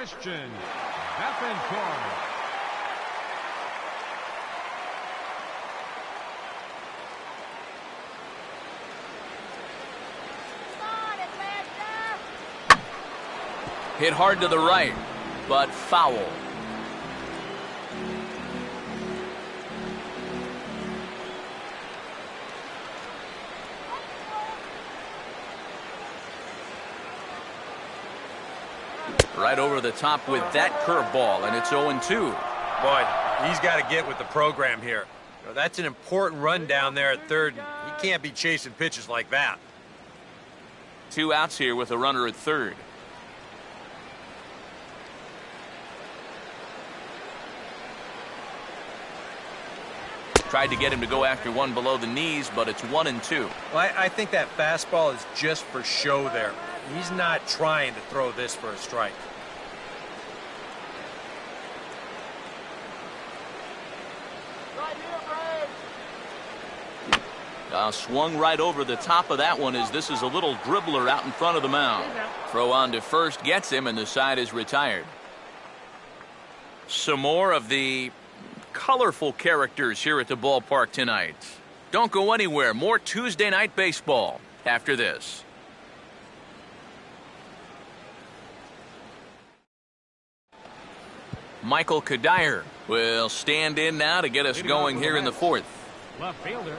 Christian Betancourt. Hit hard to the right, but foul. Right over the top with that curveball, and it's 0-2. Boy, he's got to get with the program here. You know, that's an important run down there at third. He can't be chasing pitches like that. 2 outs here with a runner at third. Tried to get him to go after one below the knees, but it's 1-2. Well, I think that fastball is just for show there. He's not trying to throw this for a strike. Swung right over the top of that one as this is a little dribbler out in front of the mound. Throw on to first gets him, and the side is retired. Some more of the colorful characters here at the ballpark tonight. Don't go anywhere. More Tuesday Night Baseball after this. Michael Cuddyer will stand in now to get us going here in the fourth. Left fielder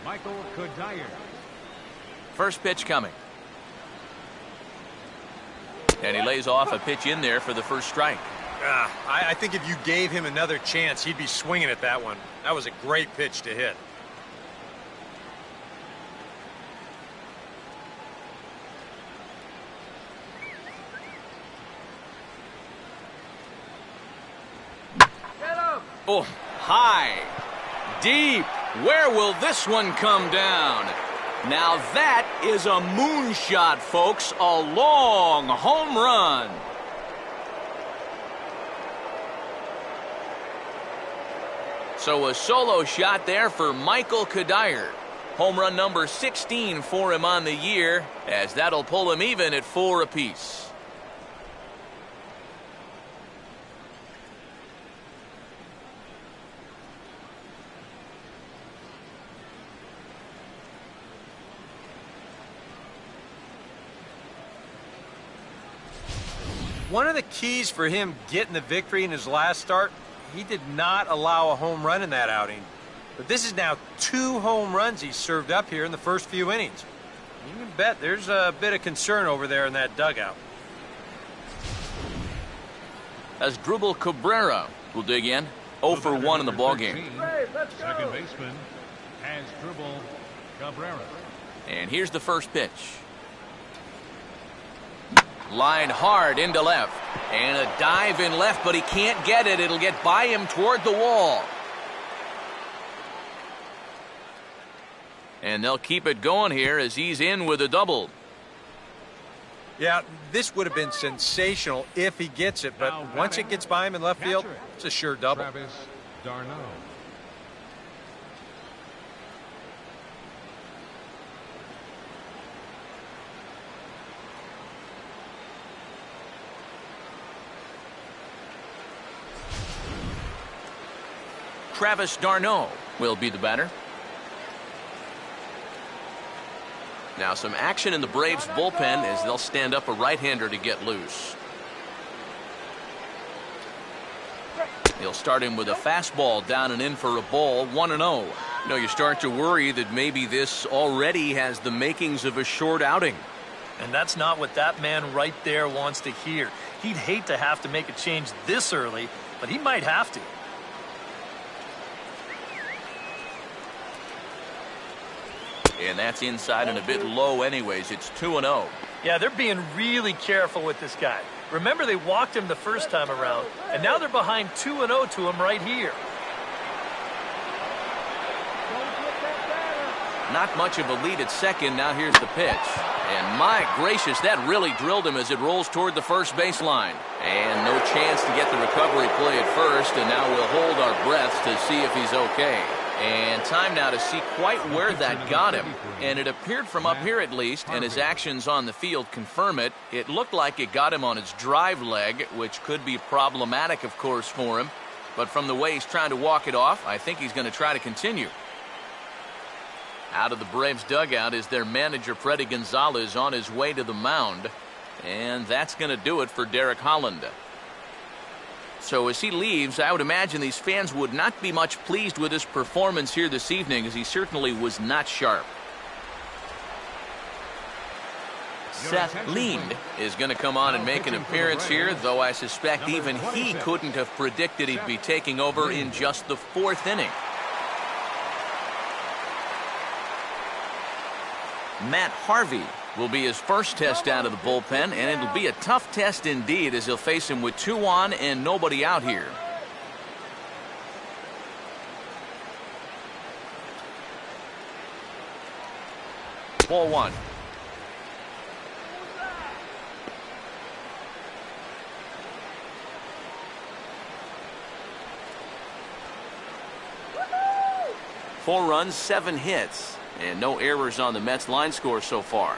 Michael Cuddyer. First pitch coming. And he lays off a pitch in there for the first strike. I think if you gave him another chance, he'd be swinging at that one. That was a great pitch to hit. Oh, high, deep. Where will this one come down? Now that is a moonshot, folks. A long home run. So a solo shot there for Michael Cuddyer. Home run number 16 for him on the year, as that'll pull him even at 4 apiece. One of the keys for him getting the victory in his last start, he did not allow a home run in that outing. But this is now 2 home runs he's served up here in the first few innings. You can bet there's a bit of concern over there in that dugout. Asdrubal Cabrera will dig in. 0 for 1 in the ballgame. Second baseman Asdrubal Cabrera. And here's the first pitch. Line hard into left. And a dive in left, but he can't get it. It'll get by him toward the wall. And they'll keep it going here as he's in with a double. Yeah, this would have been sensational if he gets it, but once it gets by him in left field, it's a sure double. Travis d'Arnaud. Travis d'Arnaud will be the batter. Now some action in the Braves bullpen as they'll stand up a right-hander to get loose. He'll start him with a fastball down and in for a ball, 1-0. You know, you start to worry that maybe this already has the makings of a short outing. And that's not what that man right there wants to hear. He'd hate to have to make a change this early, but he might have to. And that's inside and a bit low anyways. It's 2-0. Yeah, they're being really careful with this guy. Remember, they walked him the first time around, and now they're behind 2-0 to him right here. Not much of a lead at second. Now here's the pitch. And my gracious, that really drilled him as it rolls toward the first baseline. And no chance to get the recovery play at first, and now we'll hold our breaths to see if he's okay. And time now to see quite where that got him. And it appeared from up here at least, and his actions on the field confirm it. It looked like it got him on his drive leg, which could be problematic, of course, for him. But from the way he's trying to walk it off, I think he's going to try to continue. Out of the Braves dugout is their manager, Freddie Gonzalez, on his way to the mound. And that's going to do it for Derek Holland. So as he leaves, I would imagine these fans would not be much pleased with his performance here this evening, as he certainly was not sharp. Seth Lind is going to come on and make an appearance here, though I suspect even he couldn't have predicted he'd be taking over in just the 4th inning. Matt Harvey will be his first test out of the bullpen, and it'll be a tough test indeed, as he'll face him with 2 on and nobody out here. Ball 1. Four runs, 7 hits, and no errors on the Mets line score so far.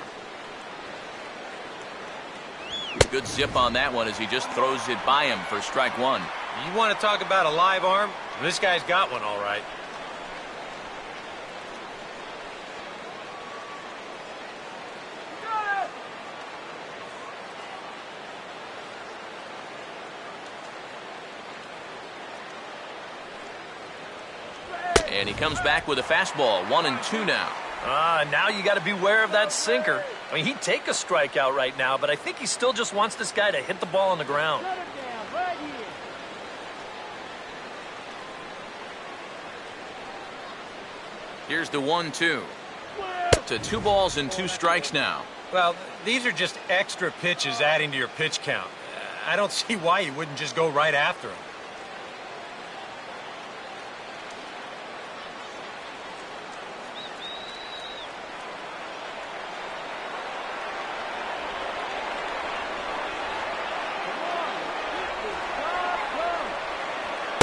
Good zip on that one as he just throws it by him for strike 1. You want to talk about a live arm? This guy's got one all right. And he comes back with a fastball, 1-2 now. Now you got to beware of that sinker. I mean, he'd take a strikeout right now, but I think he still just wants this guy to hit the ball on the ground. Here's the 1-2. To 2 balls and 2 strikes now. Well, these are just extra pitches adding to your pitch count. I don't see why you wouldn't just go right after him.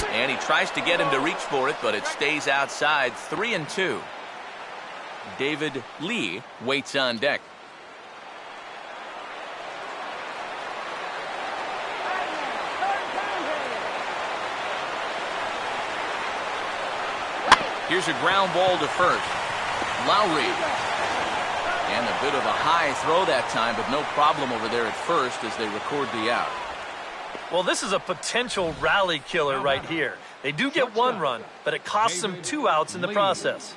And he tries to get him to reach for it, but it stays outside. 3-2. David Lee waits on deck. Here's a ground ball to first. Lowry. And a bit of a high throw that time, but no problem over there at first as they record the out. Well, this is a potential rally killer right here. They do get 1 run, but it costs them 2 outs in the process.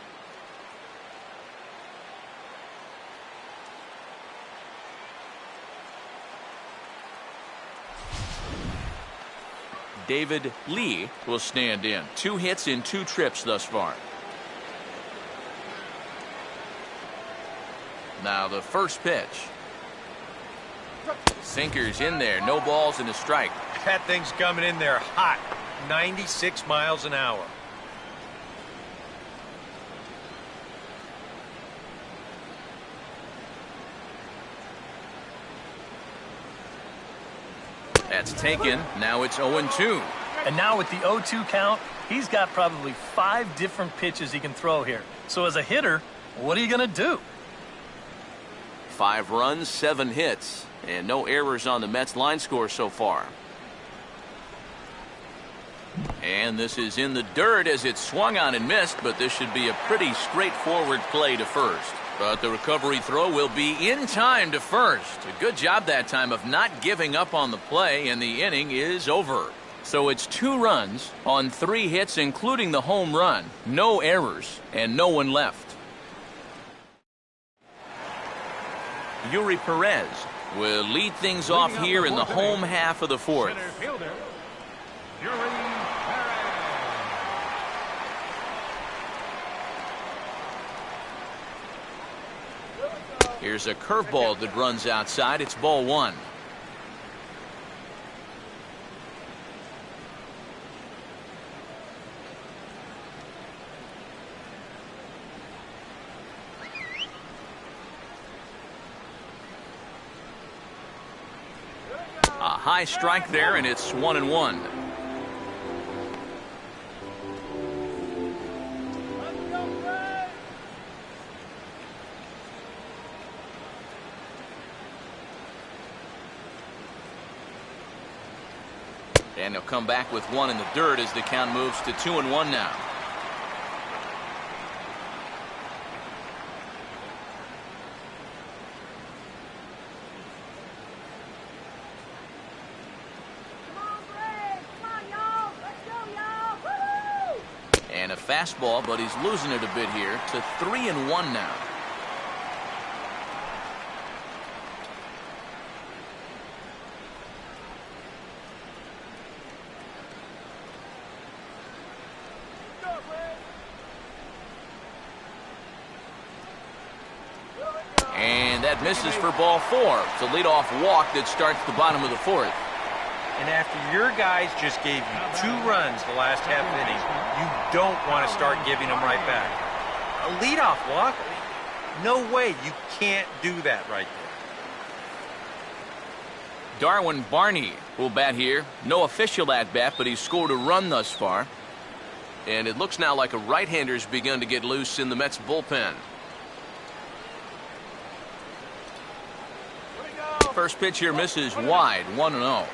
David Lee will stand in. 2 hits in 2 trips thus far. Now the first pitch. Sinker's in there. No balls and a strike. That thing's coming in there hot. 96 miles an hour. That's taken. Now it's 0-2. And now with the 0-2 count, he's got probably 5 different pitches he can throw here. So as a hitter, what are you going to do? 5 runs, 7 hits, and no errors on the Mets line score so far. And this is in the dirt as it swung on and missed, but this should be a pretty straightforward play to first. But the recovery throw will be in time to first. A good job that time of not giving up on the play, and the inning is over. So it's 2 runs on 3 hits, including the home run. No errors, and no one left. Yuri Perez will lead things off here in the home half of the 4th. Center fielder, Yuri Perez. Here's a curveball that runs outside. It's ball 1. A high strike there, and it's 1-1. And he'll come back with one in the dirt as the count moves to 2-1 now. And a fastball, but he's losing it a bit here to 3-1 now. And that misses for ball 4. It's a leadoff walk that starts the bottom of the 4th. And after your guys just gave you 2 runs the last half inning, you don't want to start giving them right back. A leadoff walk? No way. You can't do that right there. Darwin Barney will bat here. No official at-bat, but he's scored a run thus far. And it looks now like a right-hander's begun to get loose in the Mets bullpen. First pitch here misses wide, 1-0.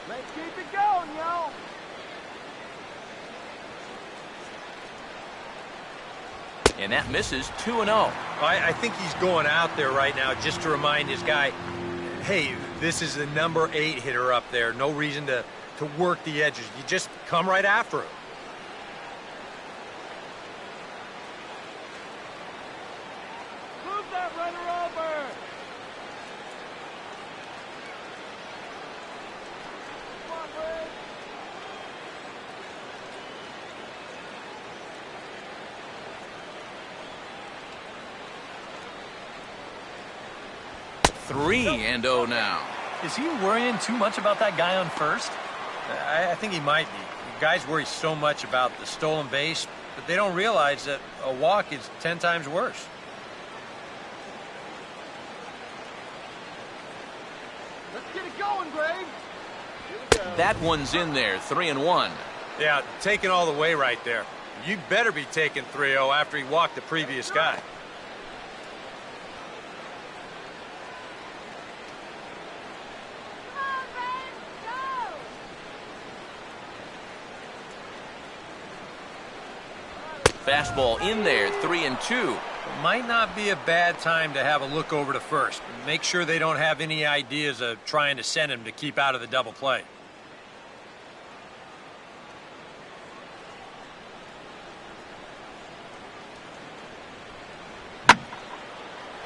Let's keep it going, yo. And that misses 2-0. I think he's going out there right now just to remind his guy, hey, this is the number 8 hitter up there. No reason to work the edges. You just come right after him. Move that runner over. Come on, Red. Three and 0 now. Is he worrying too much about that guy on first? I think he might be. Guys worry so much about the stolen base, but they don't realize that a walk is 10 times worse. Let's get it going, Greg. Here we go. That one's in there, 3-1. Yeah, taking all the way right there. You better be taking 3-0 after he walked the previous guy. Fastball in there, 3-2. It might not be a bad time to have a look over to first. Make sure they don't have any ideas of trying to send him to keep out of the double play.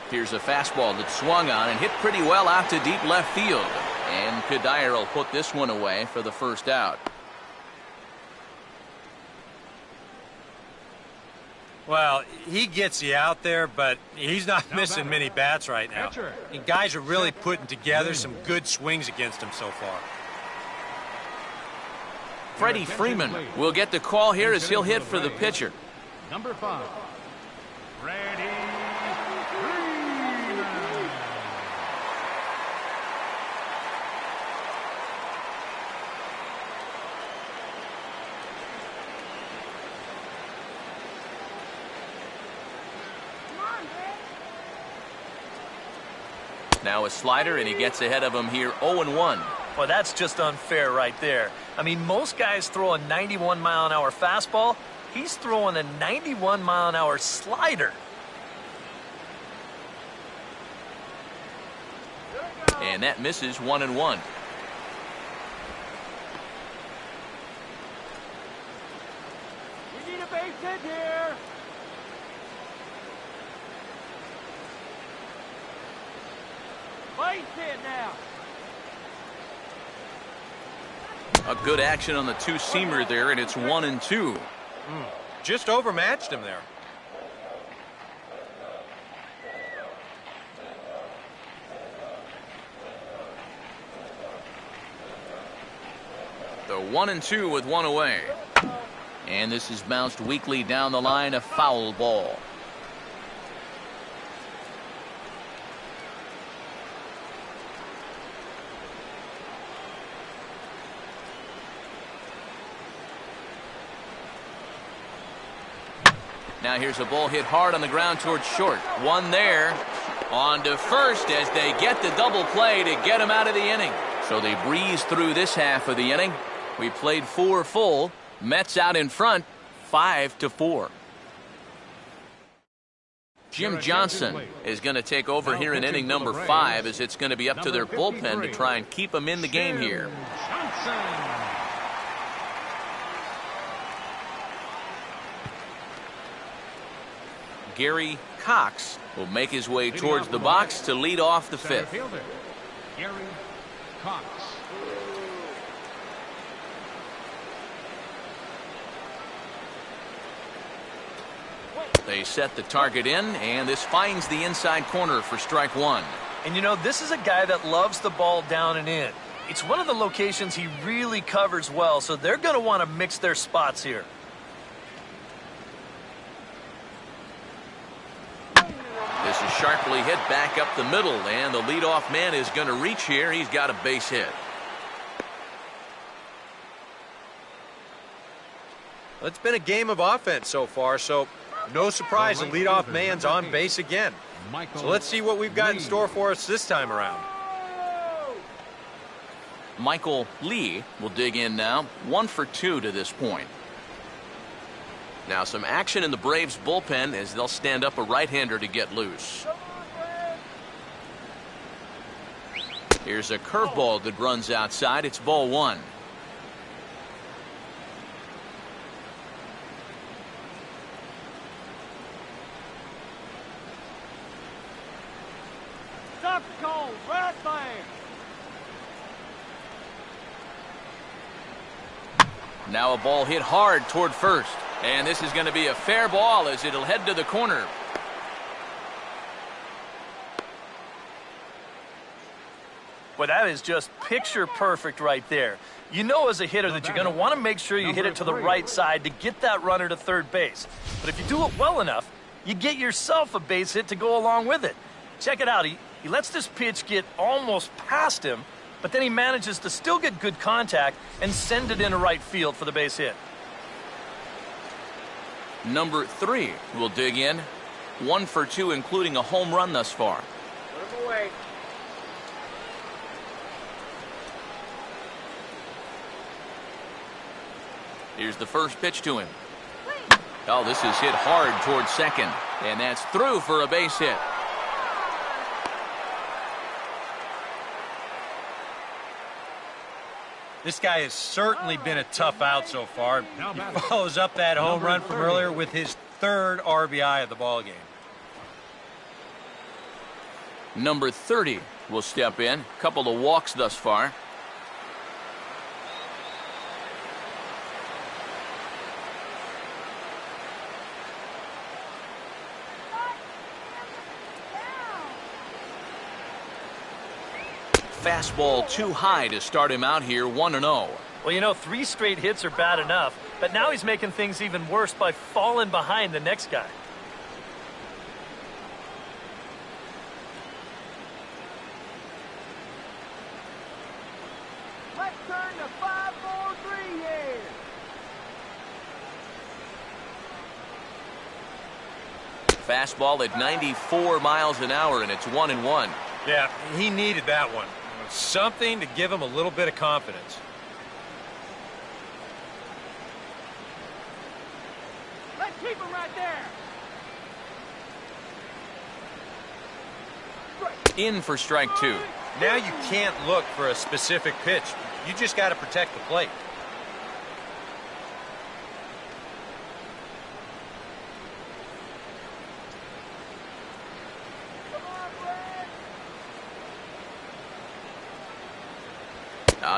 Here's a fastball that swung on and hit pretty well out to deep left field. And Cuddyer will put this one away for the first out. Well, he gets you out there, but he's not missing many bats right now. And guys are really putting together some good swings against him so far. Freddie Freeman will get the call here as he'll hit for the pitcher. Number 5, Freddie Freeman. Now a slider, and he gets ahead of him here, 0-1. Well, that's just unfair right there. I mean, most guys throw a 91-mile-an-hour fastball. He's throwing a 91-mile-an-hour slider. And that misses, 1-1. We need a base hit here. Base hit now. A good action on the two-seamer there, and it's 1-2. Just overmatched him there. The 1-2 with one away. And this is bounced weakly down the line, a foul ball. Now here's a ball hit hard on the ground towards short. One there. On to first as they get the double play to get him out of the inning. So they breeze through this half of the inning. We played 4 full. Mets out in front, 5-4. Jim Johnson is going to take over here in inning number 5, as it's going to be up to their bullpen to try and keep them in the game here. Gary Cox will make his way towards the box to lead off the 5th. Gary Cox. They set the target in, and this finds the inside corner for strike 1. And you know, this is a guy that loves the ball down and in. It's one of the locations he really covers well, so they're going to want to mix their spots here. This is sharply hit back up the middle, and the leadoff man is going to reach here. He's got a base hit. Well, it's been a game of offense so far, so no surprise the leadoff man's on base again. So let's see what we've got in store for us this time around. Michael Lee will dig in now. 1 for 2 to this point. Now some action in the Braves bullpen as they'll stand up a right-hander to get loose. Here's a curveball that runs outside. It's ball 1. Stop the call right there. Now a ball hit hard toward first. And this is going to be a fair ball as it'll head to the corner. Well, that is just picture perfect right there. You know as a hitter that you're going to want to make sure you hit it to the right side to get that runner to third base. But if you do it well enough, you get yourself a base hit to go along with it. Check it out. He lets this pitch get almost past him, but then he manages to still get good contact and send it into right field for the base hit. Number 3 will dig in. 1 for 2, including a home run thus far. Put him away. Here's the first pitch to him. Oh, this is hit hard towards second. And that's through for a base hit. This guy has certainly been a tough out so far. He follows up that home run from earlier with his 3rd RBI of the ballgame. Number 30 will step in. Couple of walks thus far. Fastball too high to start him out here, 1-0. Well, you know, 3 straight hits are bad enough, but now he's making things even worse by falling behind the next guy. Let's turn to 5-4-3 here. Fastball at 94 miles an hour, and it's 1-1. Yeah, he needed that one. Something to give him a little bit of confidence. Let's keep him right there. In for strike 2. Now you can't look for a specific pitch. You just got to protect the plate.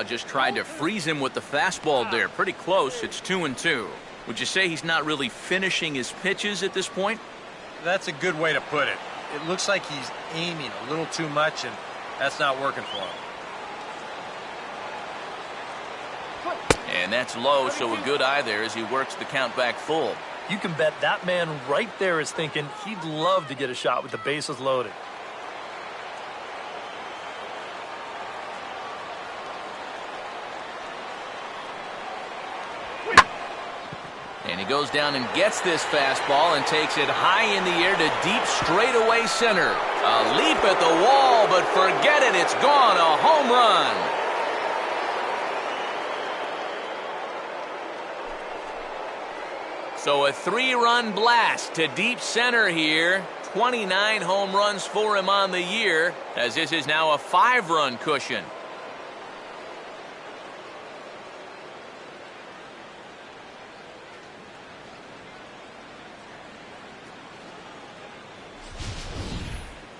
Just tried to freeze him with the fastball there. Pretty close. It's 2-2. Would you say he's not really finishing his pitches at this point? That's a good way to put it. It looks like he's aiming a little too much, and that's not working for him. And that's low, so a good eye there as he works the count back full. You can bet that man right there is thinking he'd love to get a shot with the bases loaded. And he goes down and gets this fastball and takes it high in the air to deep straightaway center. A leap at the wall, but forget it, it's gone, a home run. So a 3-run blast to deep center here. 29 home runs for him on the year, as this is now a 5-run cushion.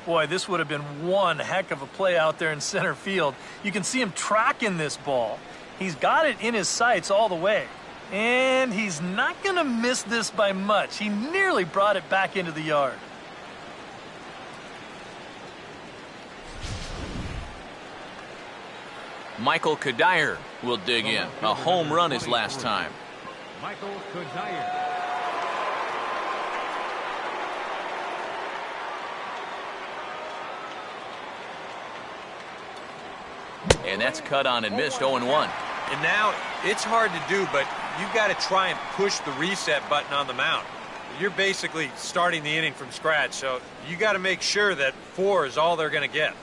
Boy, this would have been one heck of a play out there in center field. You can see him tracking this ball. He's got it in his sights all the way. And he's not going to miss this by much. He nearly brought it back into the yard. Michael Cuddyer will dig in. A home run his last time. Michael Cuddyer. And that's cut on and missed 0-1. And now it's hard to do, but you've got to try and push the reset button on the mound. You're basically starting the inning from scratch, so you got to make sure that 4 is all they're going to get.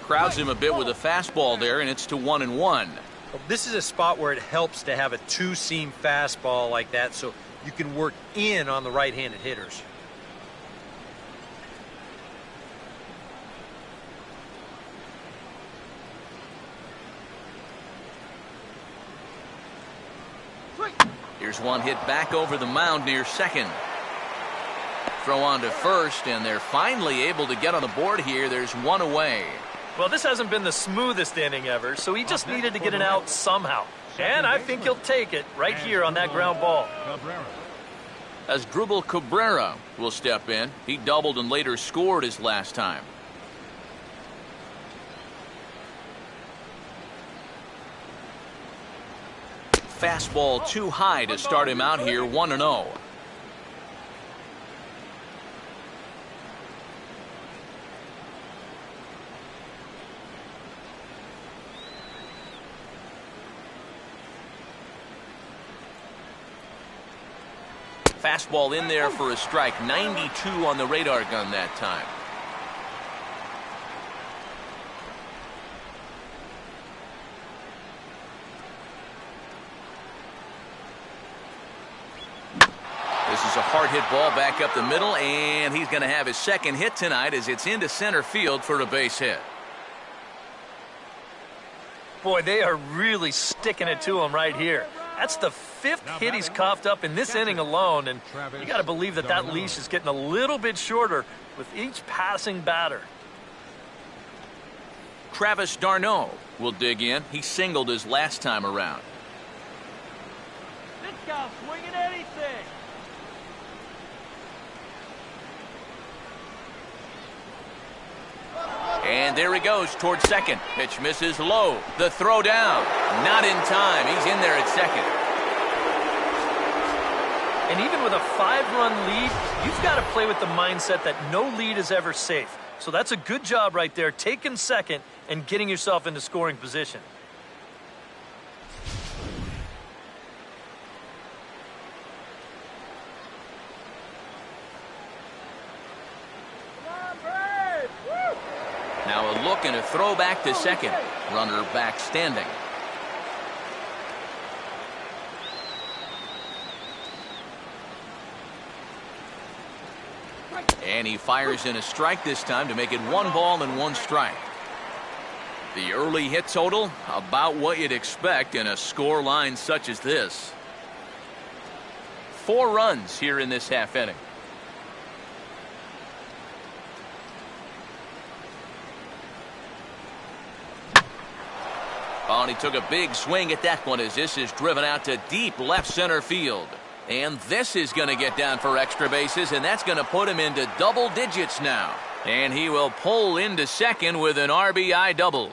Crowds him a bit with a fastball there, and it's to 1-1. Well, this is a spot where it helps to have a 2-seam fastball like that, so you can work in on the right-handed hitters. Here's one hit back over the mound near second. Throw on to first, and they're finally able to get on the board here. There's one away. Well, this hasn't been the smoothest inning ever, so he just needed to get it out somehow. And I think he'll take it right here on that ground ball. As Asdrubal Cabrera will step in. He doubled and later scored his last time. Fastball too high to start him out here, 1-0. Fastball in there for a strike. 92 on the radar gun that time. This is a hard hit ball back up the middle, and he's going to have his second hit tonight as it's into center field for a base hit. Boy, they are really sticking it to him right here. That's the 5th hit he's coughed up in this inning alone, and you got to believe that that leash is getting a little bit shorter with each passing batter. Travis d'Arnaud will dig in. He singled his last time around. This guy's swinging anything. And there he goes towards second. Pitch misses low. The throw down. Not in time. He's in there at second. And even with a 5-run lead, you've got to play with the mindset that no lead is ever safe. So that's a good job right there, taking second and getting yourself into scoring position. Now a look and a throw back to second. Runner back standing. And he fires in a strike this time to make it 1 ball and 1 strike. The early hit total, about what you'd expect in a score line such as this. 4 runs here in this half inning. Oh, and he took a big swing at that one as this is driven out to deep left center field. And this is going to get down for extra bases, and that's going to put him into double digits now. And he will pull into second with an RBI double.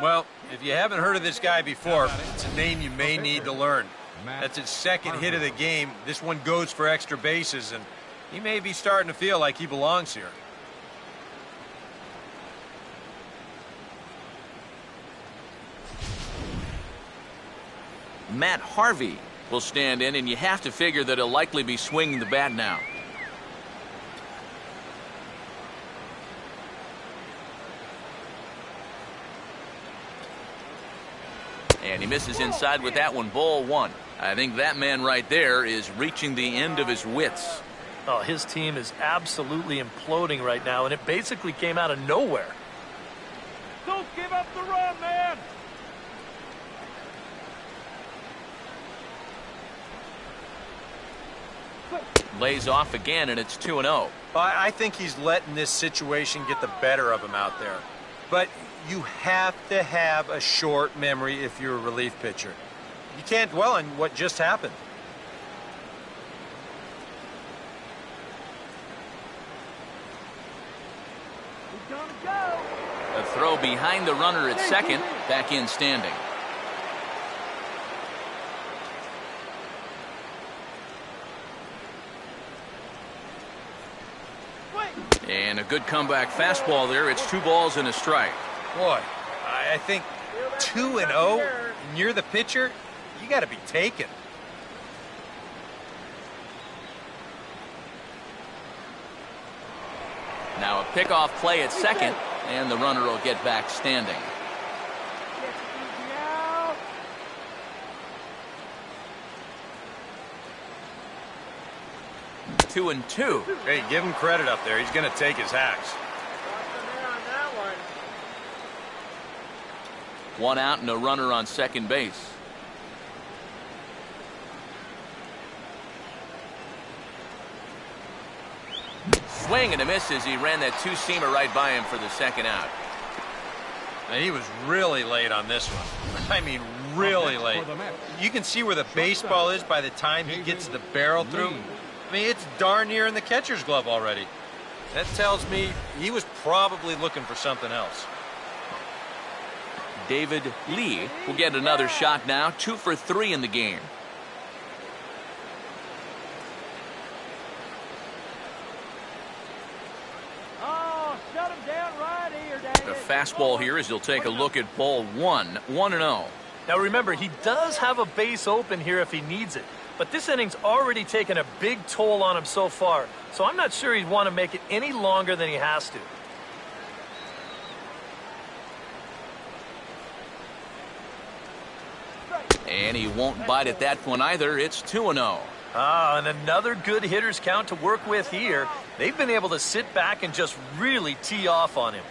Well, if you haven't heard of this guy before, it's a name you may need to learn. That's his second hit of the game. This one goes for extra bases, and he may be starting to feel like he belongs here. Matt Harvey will stand in, and you have to figure that he'll likely be swinging the bat now. And he misses inside with that one, ball one. I think that man right there is reaching the end of his wits. Oh, his team is absolutely imploding right now, and it basically came out of nowhere. Don't give up the run, man! Lays off again, and it's 2-0. Well, I think he's letting this situation get the better of him out there. But you have to have a short memory if you're a relief pitcher. You can't dwell on what just happened. He's gonna go! A throw behind the runner at second, back in standing. And a good comeback fastball there. It's 2 balls and a strike. Boy, I think 2-0, and you're the pitcher, you got to be taken. Now a pickoff play at second, and the runner will get back standing. 2-2. Hey, give him credit up there. He's going to take his hacks. One out and a runner on second base. Swing and a miss as he ran that 2-seamer right by him for the second out. Now, he was really late on this one. I mean, really late. You can see where the baseball is by the time he gets the barrel through. I mean, it's darn near in the catcher's glove already. That tells me he was probably looking for something else. David Lee will get another shot now. 2 for 3 in the game. Oh, shut him down right here, David. The fastball here as he'll take a look at ball 1. 1-0. Now remember, he does have a base open here if he needs it. But this inning's already taken a big toll on him so far. So I'm not sure he'd want to make it any longer than he has to. And he won't bite at that one either. It's 2-0. Ah, and another good hitter's count to work with here. They've been able to sit back and just really tee off on him.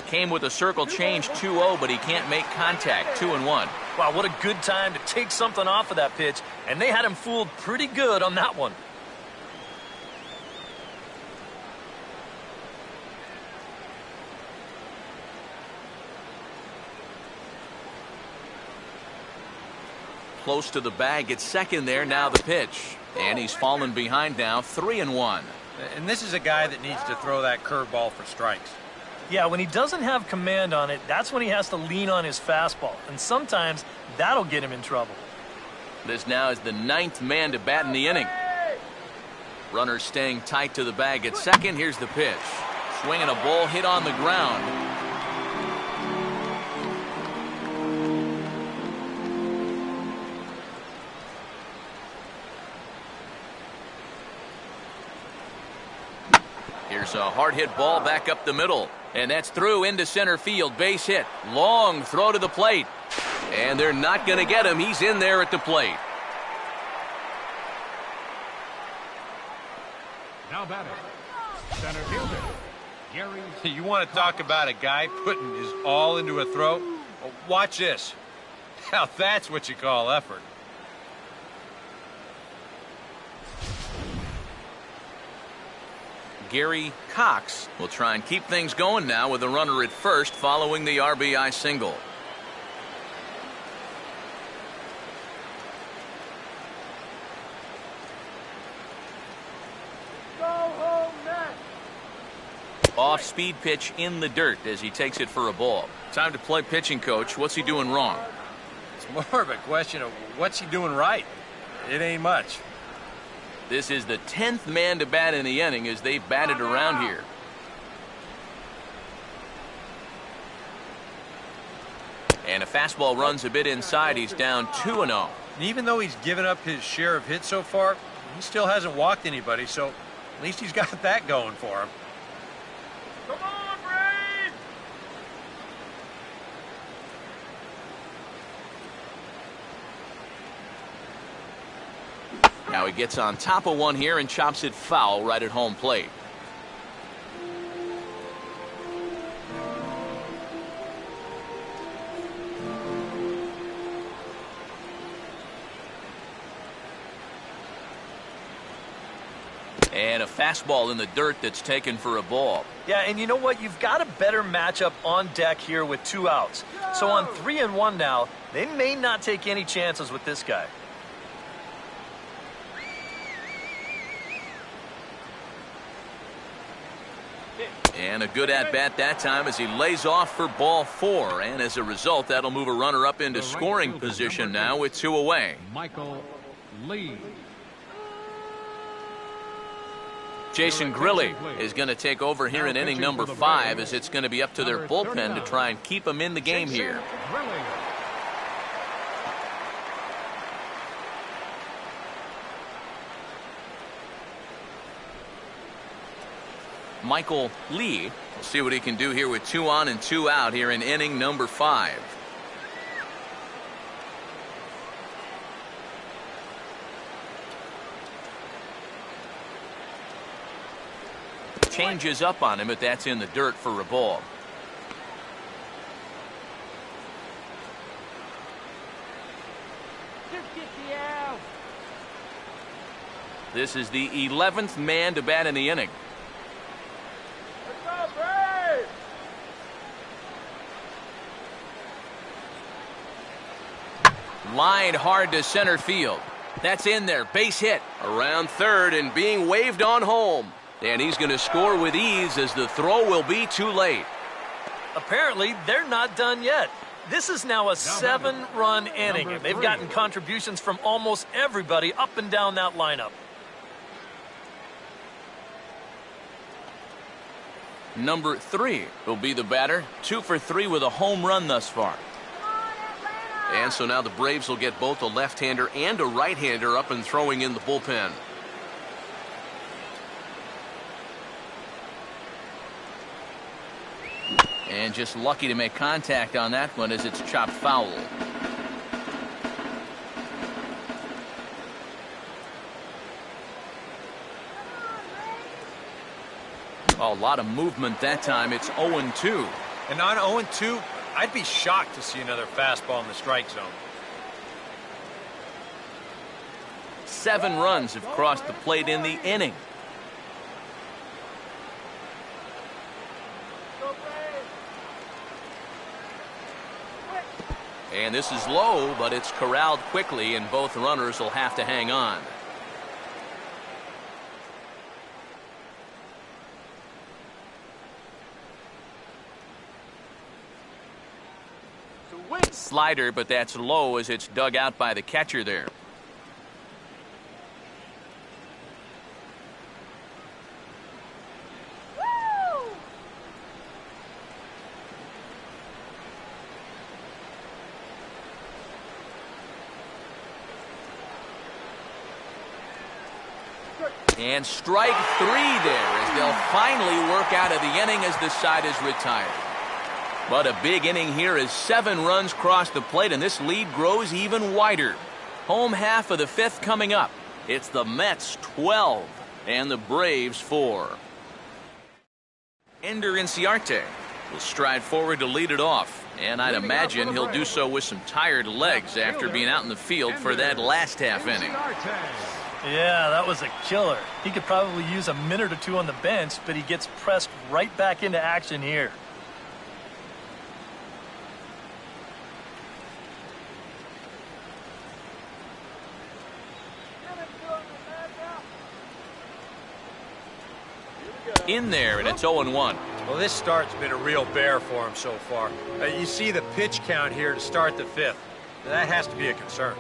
Came with a circle change 2-0, but he can't make contact. 2-1. Wow, what a good time to take something off of that pitch. And they had him fooled pretty good on that one. Close to the bag at second there. Now the pitch. And he's fallen behind now. 3-1. And this is a guy that needs to throw that curveball for strikes. Yeah, when he doesn't have command on it, that's when he has to lean on his fastball. And sometimes that'll get him in trouble. This now is the 9th man to bat in the inning. Runner staying tight to the bag at second. Here's the pitch. Swinging a ball hit on the ground. Here's a hard hit ball back up the middle. And that's through into center field. Base hit. Long throw to the plate. And they're not going to get him. He's in there at the plate. Now batting, center fielder, Gary. You want to talk about a guy putting his all into a throw? Well, watch this. Now that's what you call effort. Gary Cox will try and keep things going now with a runner at first following the RBI single. Go home net. Off-speed pitch in the dirt as he takes it for a ball. Time to play pitching coach. What's he doing wrong? It's more of a question of what's he doing right. It ain't much. This is the 10th man to bat in the inning as they batted around here. And a fastball runs a bit inside. He's down 2-0. And even though he's given up his share of hits so far, he still hasn't walked anybody, so at least he's got that going for him. Come on, Braves! Now he gets on top of one here and chops it foul right at home plate. And a fastball in the dirt that's taken for a ball. Yeah, and you know what? You've got a better matchup on deck here with 2 outs. So on 3-1 now, they may not take any chances with this guy. And a good at-bat that time as he lays off for ball 4. And as a result, that'll move a runner up into scoring position now with 2 away. Michael Lee. Jason Grilli is going to take over here in inning number 5 as it's going to be up to their bullpen to try and keep him in the game here. Grilli. Michael Lee will see what he can do here with 2 on and 2 out here in inning number 5. Changes up on him, but that's in the dirt for a ball. This is the 11th man to bat in the inning. Let's go, Braves! Line hard to center field. That's in there. Base hit. Around third and being waved on home. And he's going to score with ease as the throw will be too late. Apparently, they're not done yet. This is now a 7-run inning, and they've gotten contributions from almost everybody up and down that lineup. Number 3 will be the batter. 2 for 3 with a home run thus far. And so now the Braves will get both a left-hander and a right-hander up and throwing in the bullpen. And just lucky to make contact on that one as it's chopped foul. A lot of movement that time. It's 0-2. And on 0-2, I'd be shocked to see another fastball in the strike zone. 7 runs have crossed the plate in the inning. And this is low, but it's corralled quickly, and both runners will have to hang on. Slider, but that's low as it's dug out by the catcher there. And strike 3 there as they'll finally work out of the inning as the side is retired. But a big inning here as 7 runs cross the plate, and this lead grows even wider. Home half of the 5th coming up. It's the Mets 12 and the Braves 4. Ender Inciarte will stride forward to lead it off. And I'd imagine he'll do so with some tired legs after being out in the field for that last half inning. Yeah, that was a killer. He could probably use a minute or 2 on the bench, but he gets pressed right back into action here. In there, and it's 0-1. Well, this start's been a real bear for him so far. You see the pitch count here to start the 5th. That has to be a concern.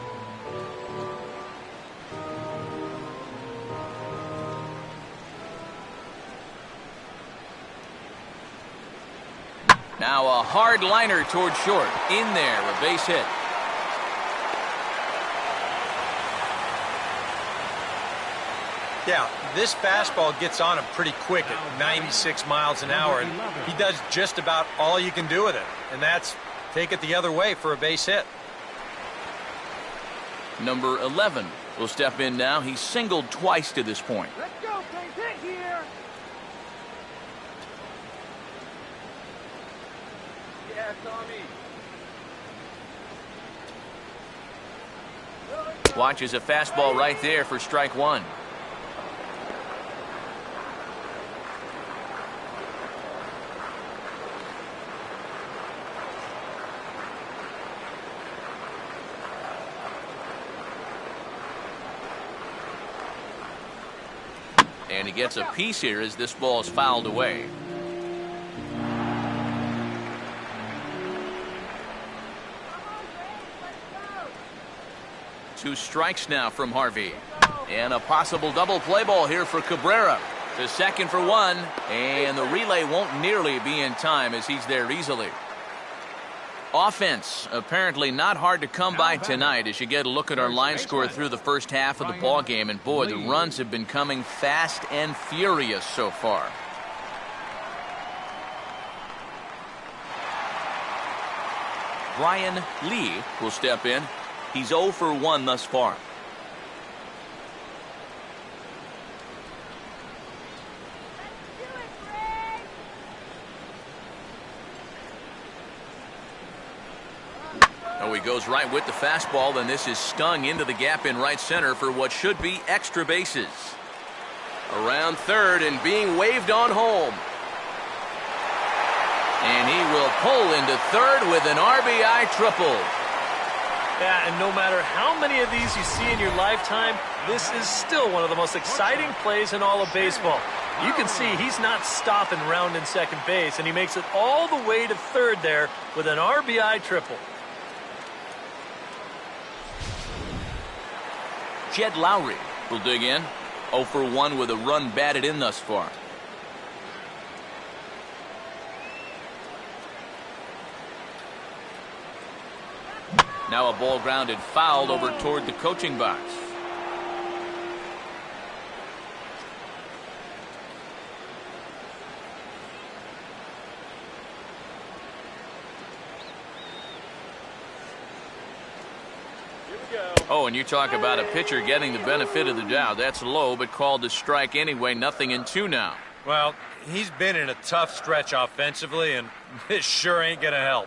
Now a hard liner toward short. In there, a base hit. Yeah, this fastball gets on him pretty quick at 96 miles an hour, and he does just about all you can do with it, and that's take it the other way for a base hit. Number 11 will step in now. He's singled twice to this point. Let's go, base hit here. Yeah, Tommy. Watches a fastball right there for strike one. And he gets a piece here as this ball is fouled away. Two strikes now from Harvey. And a possible double play ball here for Cabrera. To second for one. And the relay won't nearly be in time as he's there easily. Offense apparently not hard to come by tonight as you get a look at our line score through the first half of the ball game, and boy, the runs have been coming fast and furious so far. Brian Lee will step in. He's 0 for 1 thus far. Oh, he goes right with the fastball, and this is stung into the gap in right center for what should be extra bases. Around third and being waved on home. And he will pull into third with an RBI triple. Yeah, and no matter how many of these you see in your lifetime, this is still one of the most exciting plays in all of baseball. You can see he's not stopping rounding second base, and he makes it all the way to third there with an RBI triple. Jed Lowry will dig in. 0 for 1 with a run batted in thus far. Now a ball grounded fouled over toward the coaching box. Oh, and you talk about a pitcher getting the benefit of the doubt. That's low, but called a strike anyway. 0-2 now. Well, he's been in a tough stretch offensively, and this sure ain't going to help.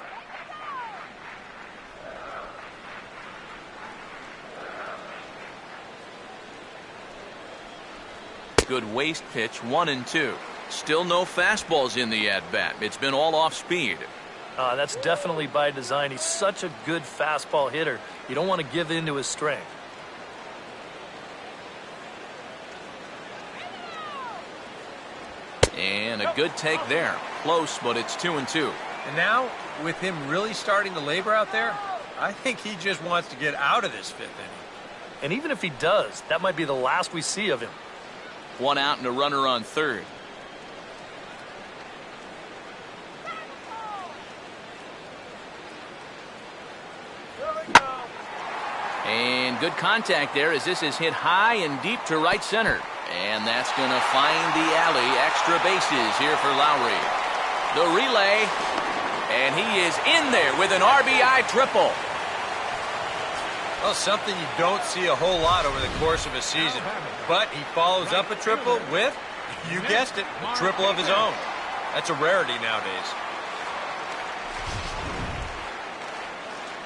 Good waist pitch, 1-2. Still no fastballs in the at-bat. It's been all off speed. That's definitely by design. He's such a good fastball hitter. You don't want to give in to his strength. And a good take there. Close, but it's 2-2. And now, with him really starting to labor out there, I think he just wants to get out of this fifth inning. And even if he does, that might be the last we see of him. One out and a runner on third. And good contact there as this is hit high and deep to right center. And that's going to find the alley. Extra bases here for Lowry. The relay. And he is in there with an RBI triple. Well, something you don't see a whole lot over the course of a season. But he follows up a triple with, you guessed it, a triple of his own. That's a rarity nowadays.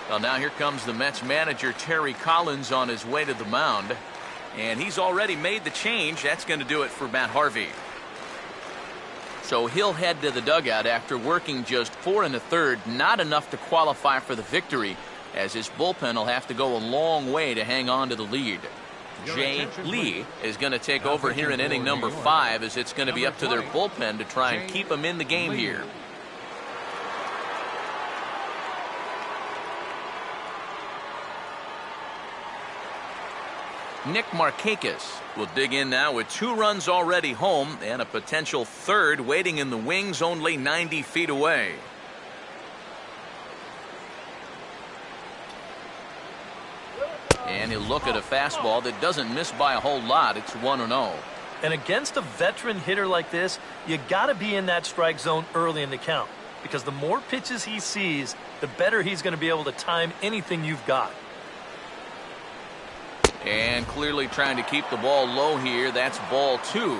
Well, now here comes the Mets manager, Terry Collins, on his way to the mound. And he's already made the change. That's going to do it for Matt Harvey. So he'll head to the dugout after working just 4 1/3. Not enough to qualify for the victory, as his bullpen will have to go a long way to hang on to the lead. Jay Lee is going to take over here in inning number 5, as it's going to be up to their bullpen to try and keep him in the game here. Nick Markakis will dig in now with 2 runs already home and a potential third waiting in the wings only 90 feet away. And he'll look at a fastball that doesn't miss by a whole lot. It's 1-0. And against a veteran hitter like this, you got to be in that strike zone early in the count, because the more pitches he sees, the better he's going to be able to time anything you've got. And clearly trying to keep the ball low here. That's ball 2. A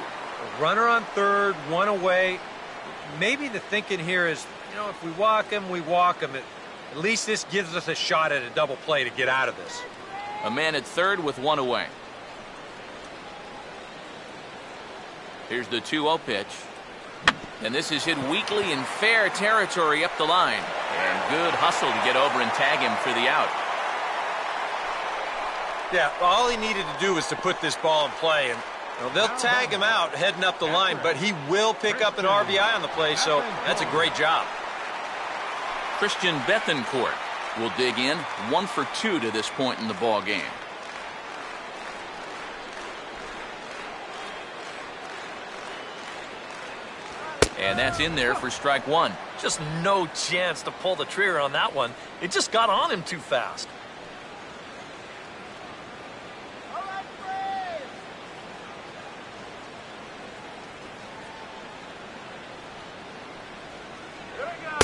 runner on third, one away. Maybe the thinking here is, you know, if we walk him, we walk him. At least this gives us a shot at a double play to get out of this. A man at third with one away. Here's the 2-0 pitch. And this is hit weakly in fair territory up the line. And good hustle to get over and tag him for the out. Yeah, all he needed to do was to put this ball in play. And you know, they'll tag him out heading up the line, but he will pick up an RBI on the play, so that's a great job. Christian Bethancourt will dig in. 1 for 2 to this point in the ball game. And that's in there for strike 1. Just no chance to pull the trigger on that one. It just got on him too fast.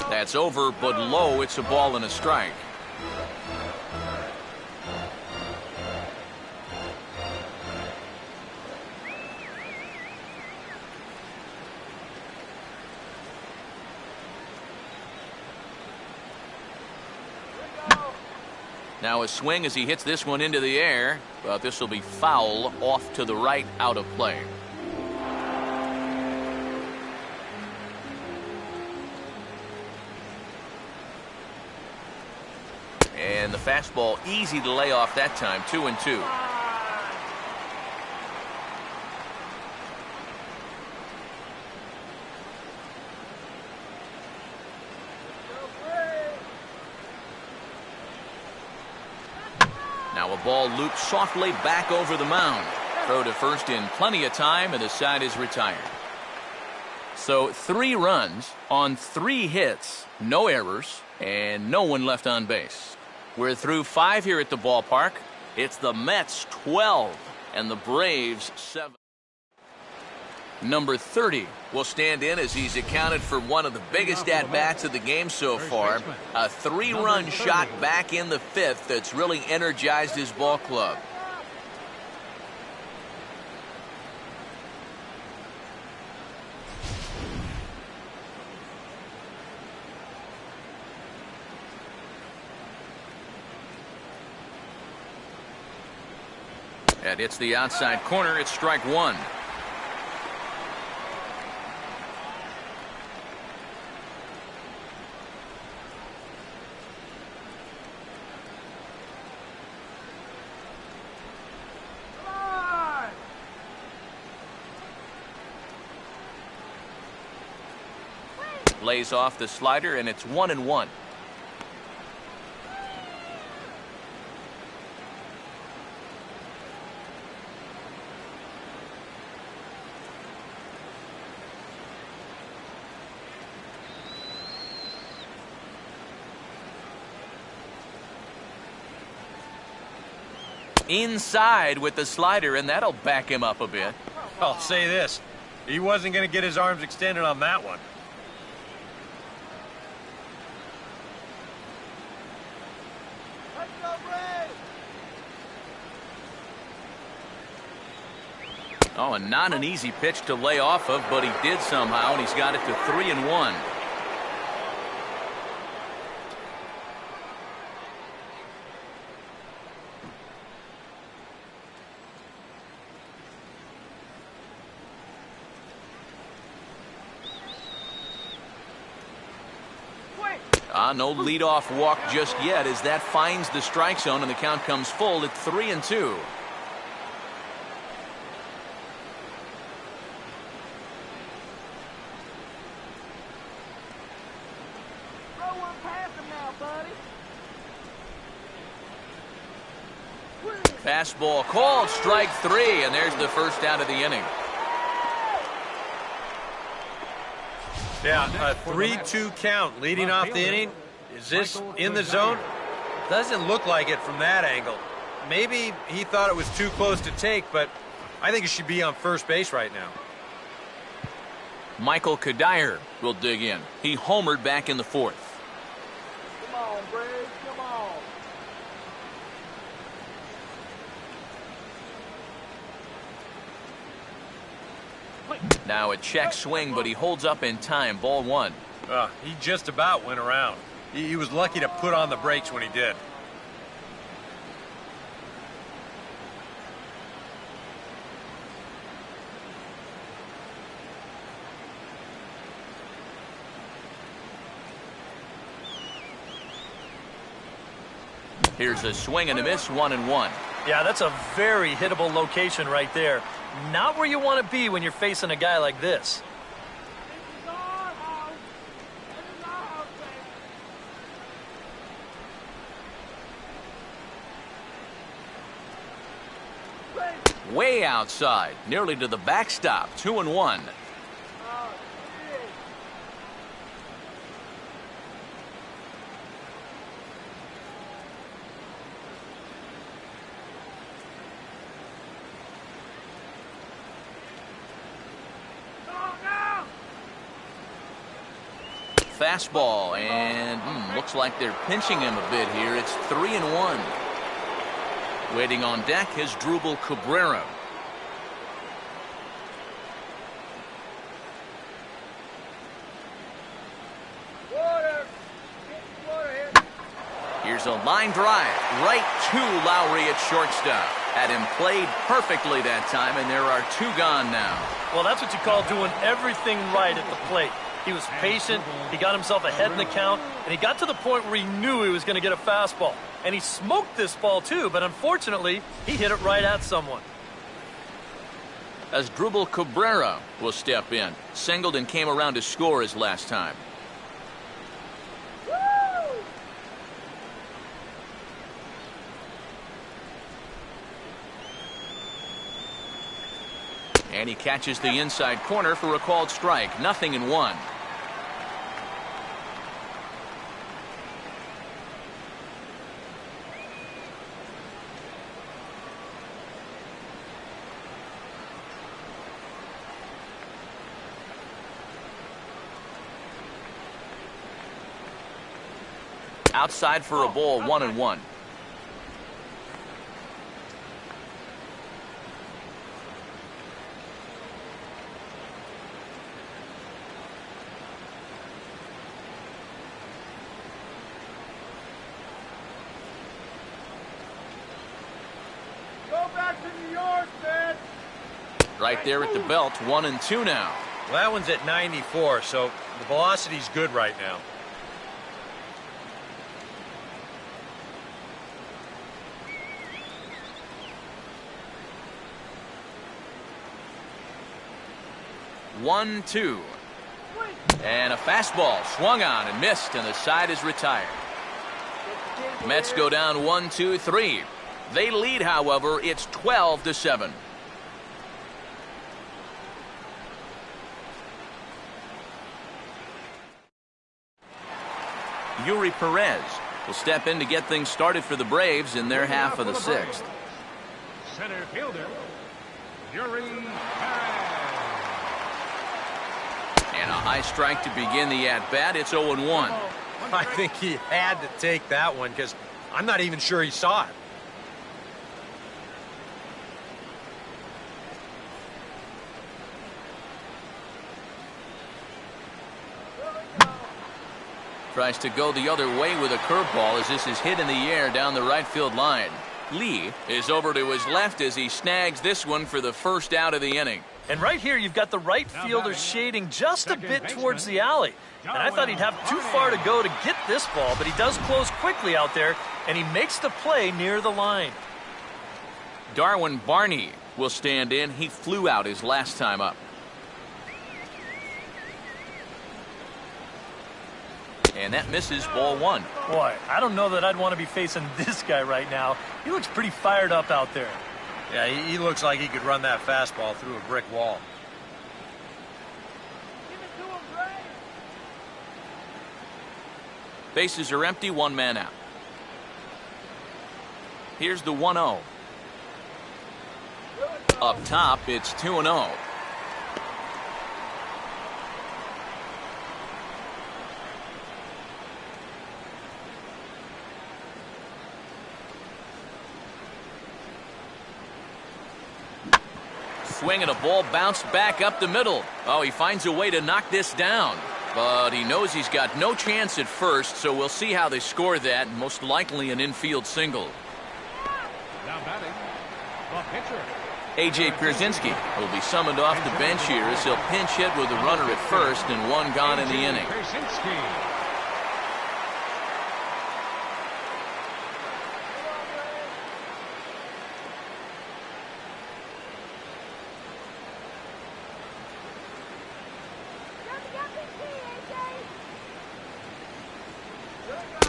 That's over, but low. It's a ball and a strike. Now a swing as he hits this one into the air, but this will be foul, off to the right, out of play. And the fastball easy to lay off that time. 2-2. Now a ball loops softly back over the mound. Throw to first in plenty of time, and the side is retired. So 3 runs on 3 hits, no errors, and no one left on base. We're through 5 here at the ballpark. It's the Mets 12 and the Braves 7. Number 30 will stand in as he's accounted for one of the biggest at-bats of the game so far. A 3-run shot back in the 5th that's really energized his ball club. And it's the outside corner. It's strike 1. Lays off the slider, and it's 1-1. Inside with the slider, and that'll back him up a bit. I'll say this. He wasn't going to get his arms extended on that one. Oh, and not an easy pitch to lay off of, but he did somehow, and he's got it to 3-1. No leadoff walk just yet as that finds the strike zone, and the count comes full at 3-2. Fastball called, strike 3, and there's the first out of the inning. Yeah, a 3-2 count leading off the inning. Is this in the zone? Doesn't look like it from that angle. maybe he thought it was too close to take, but I think he should be on first base right now. Michael Kadire will dig in. He homered back in the fourth. Come on, Braves, come on. Now a check swing, but he holds up in time. Ball one. He just about went around. He was lucky to put on the brakes when he did. Here's a swing and a miss, 1-1. Yeah, that's a very hittable location right there. Not where you want to be when you're facing a guy like this. This is our house. This is our house, baby. Braves. Way outside, nearly to the backstop, 2-1. Shit. Fastball, and looks like they're pinching him a bit here. It's 3-1. Waiting on deck is Drupal Cabrera. Water. Get water here. Here's a line drive right to Lowry at shortstop. Had him played perfectly that time, and there are two gone now. Well, that's what you call doing everything right at the plate. He was patient, he got himself ahead in the count, and he got to the point where he knew he was going to get a fastball. And he smoked this ball too, but unfortunately, he hit it right at someone. As Drupal Cabrera will step in. Singled and came around to score his last time. Woo! And he catches the inside corner for a called strike. 0-1. Outside for a ball, 1-1. Go back to New York, man. Right there at the belt, 1-2 now. Well, that one's at 94, so the velocity's good right now. One, two. And a fastball swung on and missed, and the side is retired. Mets go down 1-2-3. They lead, however, it's 12-7. Yuri Perez will step in to get things started for the Braves in their half of the sixth. Center fielder, Yuri Perez. And a high strike to begin the at-bat. It's 0-1. I think he had to take that one because I'm not even sure he saw it. Tries to go the other way with a curveball as this is hit in the air down the right field line. Lee is over to his left as he snags this one for the first out of the inning. And right here, you've got the right fielder shading just a bit towards the alley. And I thought he'd have too far to go to get this ball, but he does close quickly out there, and he makes the play near the line. Darwin Barney will stand in. He flew out his last time up. And that misses, ball one. Boy, I don't know that I'd want to be facing this guy right now. He looks pretty fired up out there. Yeah, he looks like he could run that fastball through a brick wall. Give it to him, Braves. Bases are empty, one man out. Here's the 1-0. Up top, it's 2-0. Swing and a ball bounced back up the middle. Oh, he finds a way to knock this down. But he knows he's got no chance at first, so we'll see how they score that. Most likely an infield single. Now batting, the pitcher. A.J. Pierzynski will be summoned off the bench here as he'll pinch hit with a runner at first and one gone in the inning. Pierzynski.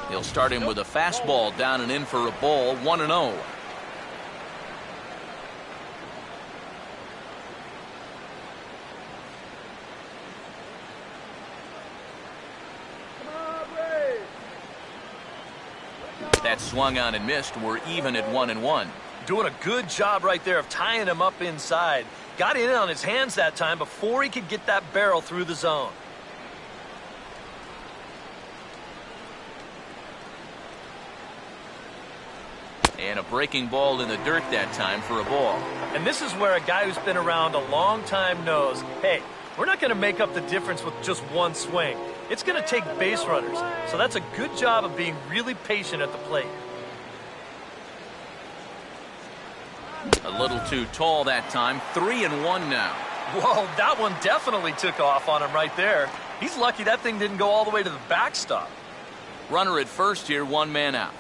He'll start him with a fastball down and in for a ball, 1-0. That swung on and missed. We're even at 1-1. Doing a good job right there of tying him up inside. Got in on his hands that time before he could get that barrel through the zone. And a breaking ball in the dirt that time for a ball. And this is where a guy who's been around a long time knows, hey, we're not going to make up the difference with just one swing. It's going to take base runners. So that's a good job of being really patient at the plate. A little too tall that time. 3-1 now. Whoa, that one definitely took off on him right there. He's lucky that thing didn't go all the way to the backstop. Runner at first here, one man out.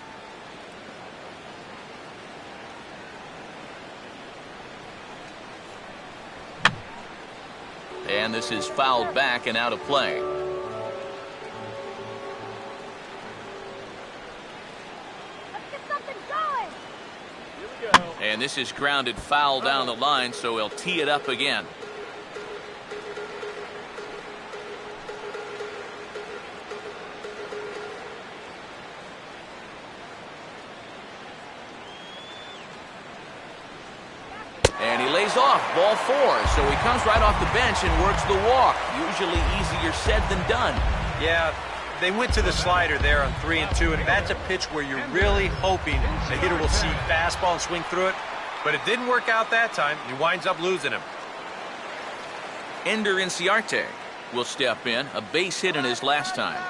And this is fouled back and out of play. Let's get something going. Here we go. And this is grounded foul down the line, so he'll tee it up again. And he lays off, ball 4, so he comes right off the bench and works the walk. Usually easier said than done. Yeah, they went to the slider there on 3-2, and that's a pitch where you're really hoping the hitter will see fastball and swing through it. But it didn't work out that time. He winds up losing him. Ender Inciarte will step in, a base hit in his last time.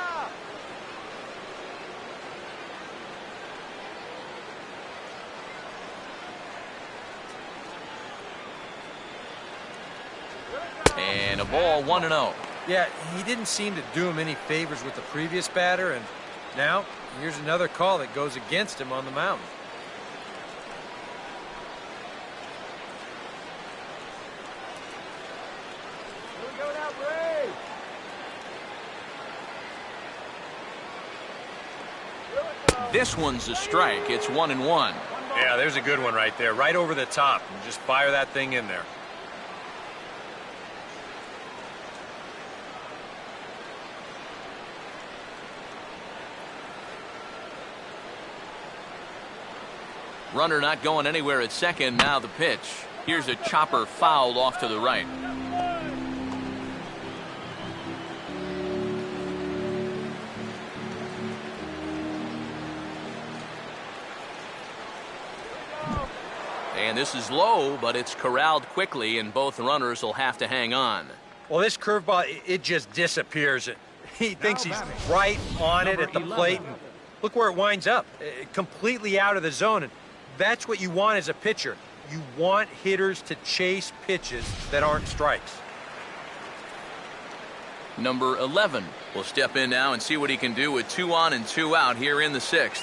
And a ball, 1-0. Yeah, he didn't seem to do him any favors with the previous batter, and now here's another call that goes against him on the mound. Here we go now, Brave. This one's a strike. It's 1-1. Yeah, there's a good one right there, right over the top. And just fire that thing in there. Runner not going anywhere at second. Now the pitch. Here's a chopper fouled off to the right. And this is low, but it's corralled quickly, and both runners will have to hang on. Well, this curveball, it just disappears. He thinks he's right on it at the plate. And look where it winds up, completely out of the zone. And that's what you want as a pitcher. You want hitters to chase pitches that aren't strikes. Number 11 will step in now and see what he can do with 2 on and 2 out here in the 6th.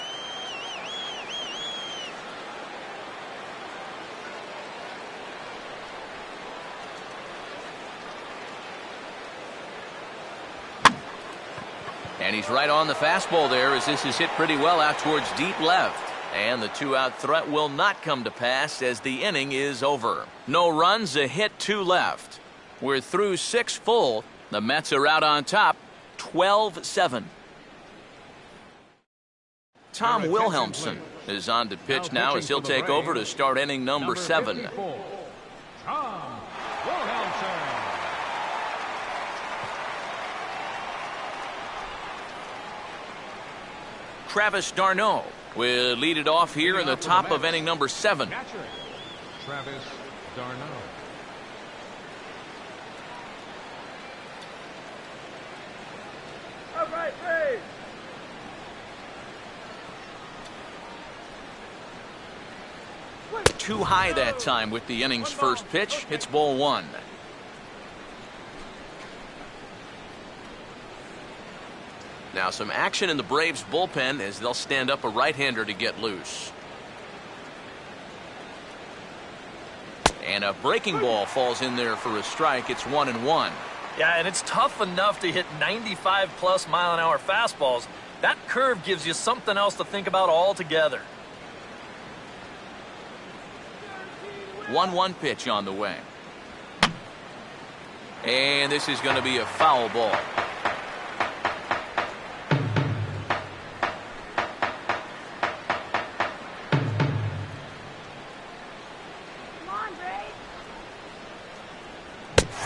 And he's right on the fastball there as this is hit pretty well out towards deep left. And the 2-out threat will not come to pass as the inning is over. No runs, a hit, 2 left. We're through 6 full. The Mets are out on top, 12-7. Tom Wilhelmsen is on to pitch now as he'll take over to start inning number 7. 54, Tom Wilhelmsen. Travis d'Arnaud will lead it off here in the top of inning number 7. Catcher, Travis d'Arnaud. All right, Braves. Too high that time with the inning's first pitch. It's ball 1. Now some action in the Braves bullpen as they'll stand up a right-hander to get loose. And a breaking ball falls in there for a strike. It's 1-1. Yeah, and it's tough enough to hit 95-plus mile-an-hour fastballs. That curve gives you something else to think about altogether. 1-1 pitch on the way. And this is going to be a foul ball. Come on, Braves.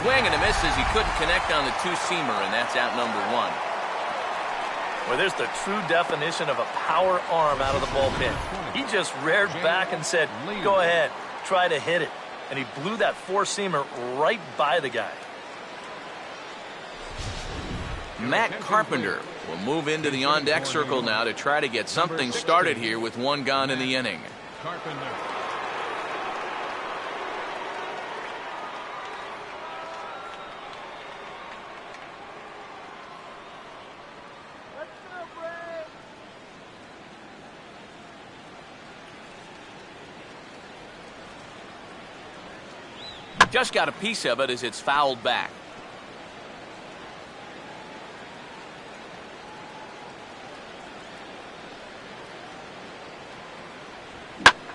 Swing and a miss as he couldn't connect on the two-seamer, and that's out number 1. Well, there's the true definition of a power arm out of the bullpen. He just reared back and said, go ahead, try to hit it. And he blew that four-seamer right by the guy. Matt Carpenter will move into the on-deck circle now to try to get something started here with 1 gone in the inning. Carpenter. Let's go, Braves. Just got a piece of it as it's fouled back.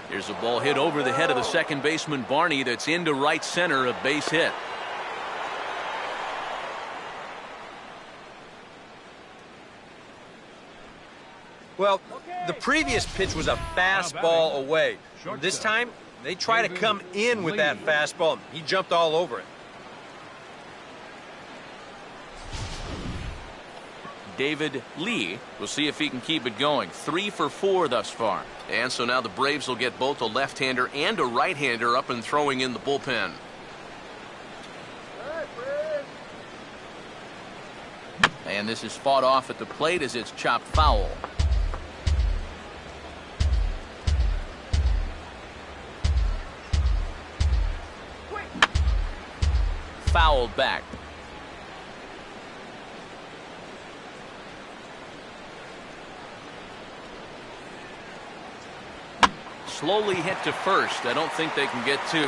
Here's a ball hit over the head of the second baseman Barney that's into right center, a base hit. Well, the previous pitch was a fastball away. This time, they try to come in with that fastball. He jumped all over it. David Lee will see if he can keep it going. 3 for 4 thus far. And so now the Braves will get both a left-hander and a right-hander up and throwing in the bullpen. All right, Braves. And this is fought off at the plate as it's chopped foul. Fouled back. Slowly hit to first. I don't think they can get 2.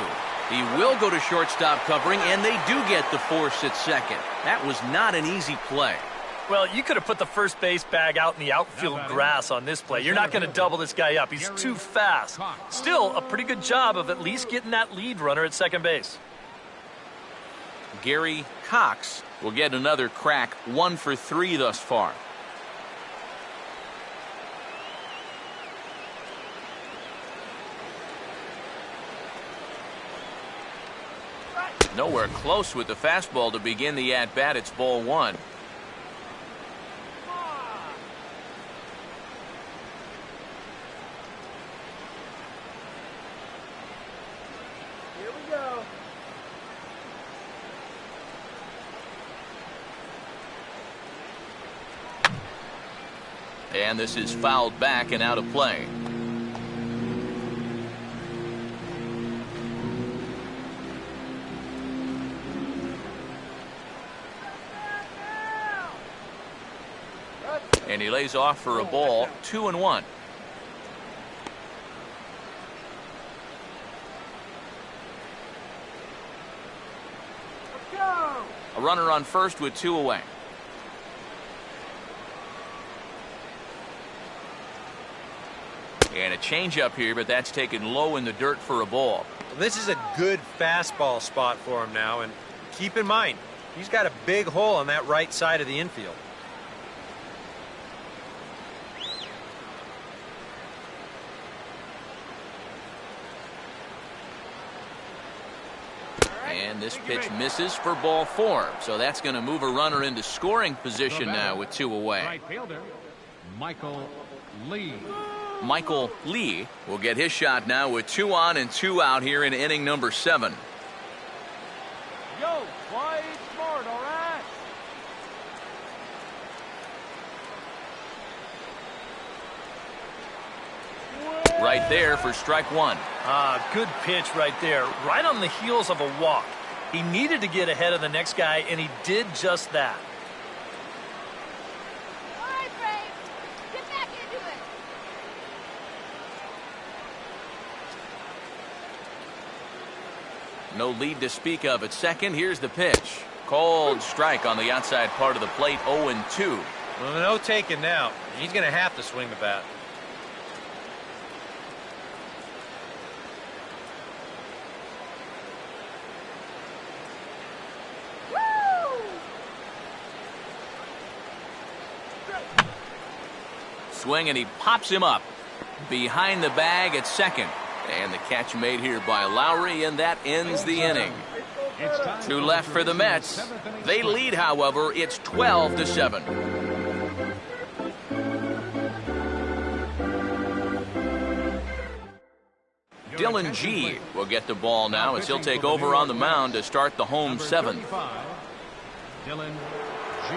He will go to shortstop covering, and they do get the force at second. That was not an easy play. Well, you could have put the first base bag out in the outfield grass on this play. You're not going to double this guy up. He's too fast. Still, a pretty good job of at least getting that lead runner at second base. Gary Cox will get another crack. 1 for 3 thus far. Nowhere close with the fastball to begin the at-bat. It's ball 1. Here we go. And this is fouled back and out of play. And he lays off for a ball. 2-1. Let's go. A runner on first with 2 away. And a changeup here, but that's taken low in the dirt for a ball. This is a good fastball spot for him now, and keep in mind, he's got a big hole on that right side of the infield. And this pitch misses for ball 4. So that's going to move a runner into scoring position now with 2 away. Right fielder, Michael Lee. Michael Lee will get his shot now with 2 on and 2 out here in inning number 7. Yo, play smart, all right? Right there for strike 1. Good pitch right there. Right on the heels of a walk. He needed to get ahead of the next guy, and he did just that. All right, Braves. Get back into it. No lead to speak of at second. Here's the pitch. Cold strike on the outside part of the plate, 0-2. Well, no taking now. He's going to have to swing the bat. Swing, and he pops him up behind the bag at second. And the catch made here by Lowry, and that ends the inning. 2 left for the Mets. They lead, however. It's 12-7. Dylan G will get the ball now as he'll take over on the mound to start the home 7th. Dylan G.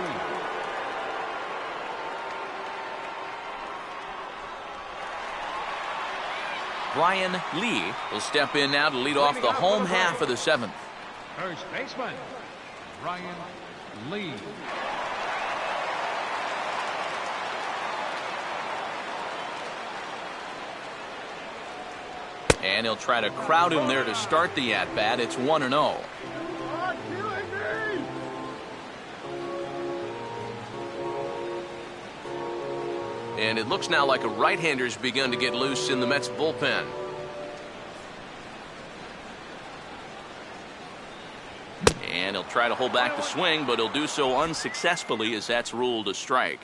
Brian Lee will step in now to lead off the home half of the 7th. First baseman, Brian Lee. And he'll try to crowd him there to start the at-bat. It's 1-0. And it looks now like a right-hander's begun to get loose in the Mets bullpen. And he'll try to hold back the swing, but he'll do so unsuccessfully as that's ruled a strike.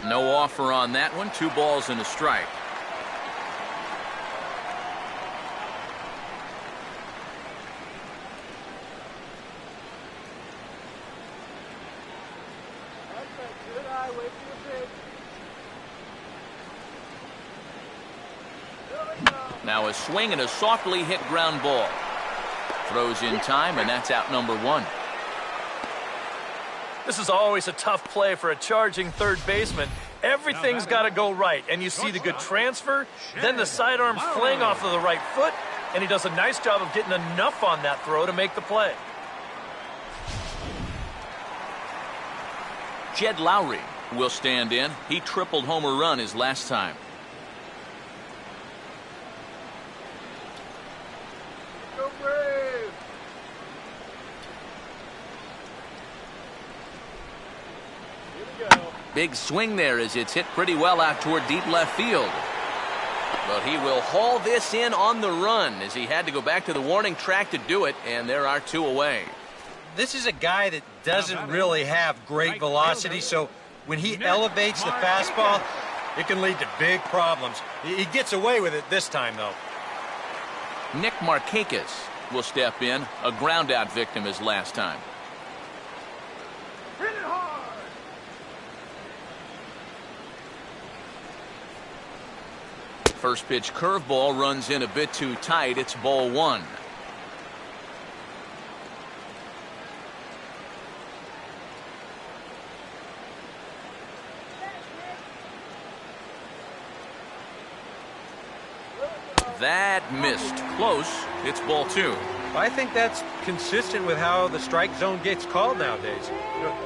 No offer on that one. 2 balls and a strike. Now a swing and a softly hit ground ball. Throws in time, and that's out number 1. This is always a tough play for a charging third baseman. Everything's got to go right, and you see the good transfer, then the sidearm fling off of the right foot, and he does a nice job of getting enough on that throw to make the play. Jed Lowry will stand in. He tripled homer run his last time. Go Braves! Here we go. Big swing there as it's hit pretty well out toward deep left field. But he will haul this in on the run as he had to go back to the warning track to do it, and there are 2 away. This is a guy that doesn't really have great velocity, so when he elevates the fastball, it can lead to big problems. He gets away with it this time, though. Nick Markakis will step in, a ground-out victim his last time. Hit it hard! First pitch curveball runs in a bit too tight. It's ball 1. That missed. Close. It's ball 2. I think that's consistent with how the strike zone gets called nowadays.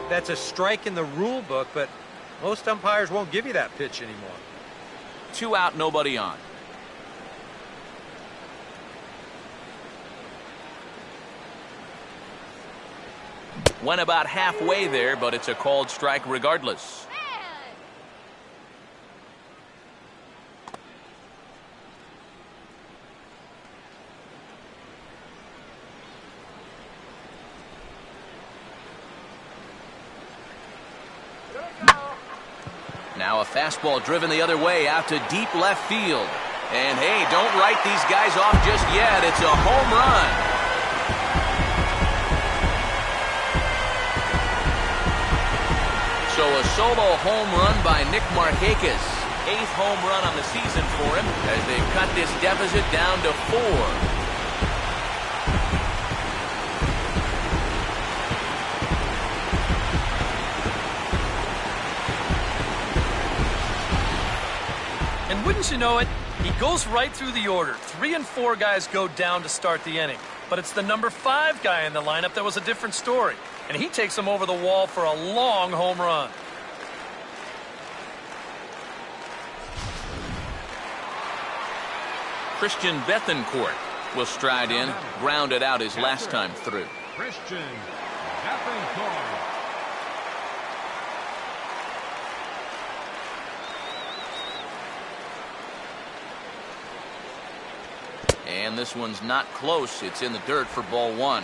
That's a strike in the rule book, but most umpires won't give you that pitch anymore. 2 out, nobody on. Went about halfway there, but it's a called strike regardless. Now a fastball driven the other way out to deep left field. And hey, don't write these guys off just yet. It's a home run. So a solo home run by Nick Markakis. 8th home run on the season for him as they cut this deficit down to 4. And wouldn't you know it, he goes right through the order. 3 and 4 guys go down to start the inning. But it's the number 5 guy in the lineup that was a different story. And he takes him over the wall for a long home run. Christian Bethancourt will stride in, grounded out his last time through. Christian Bethancourt. And this one's not close. It's in the dirt for ball 1.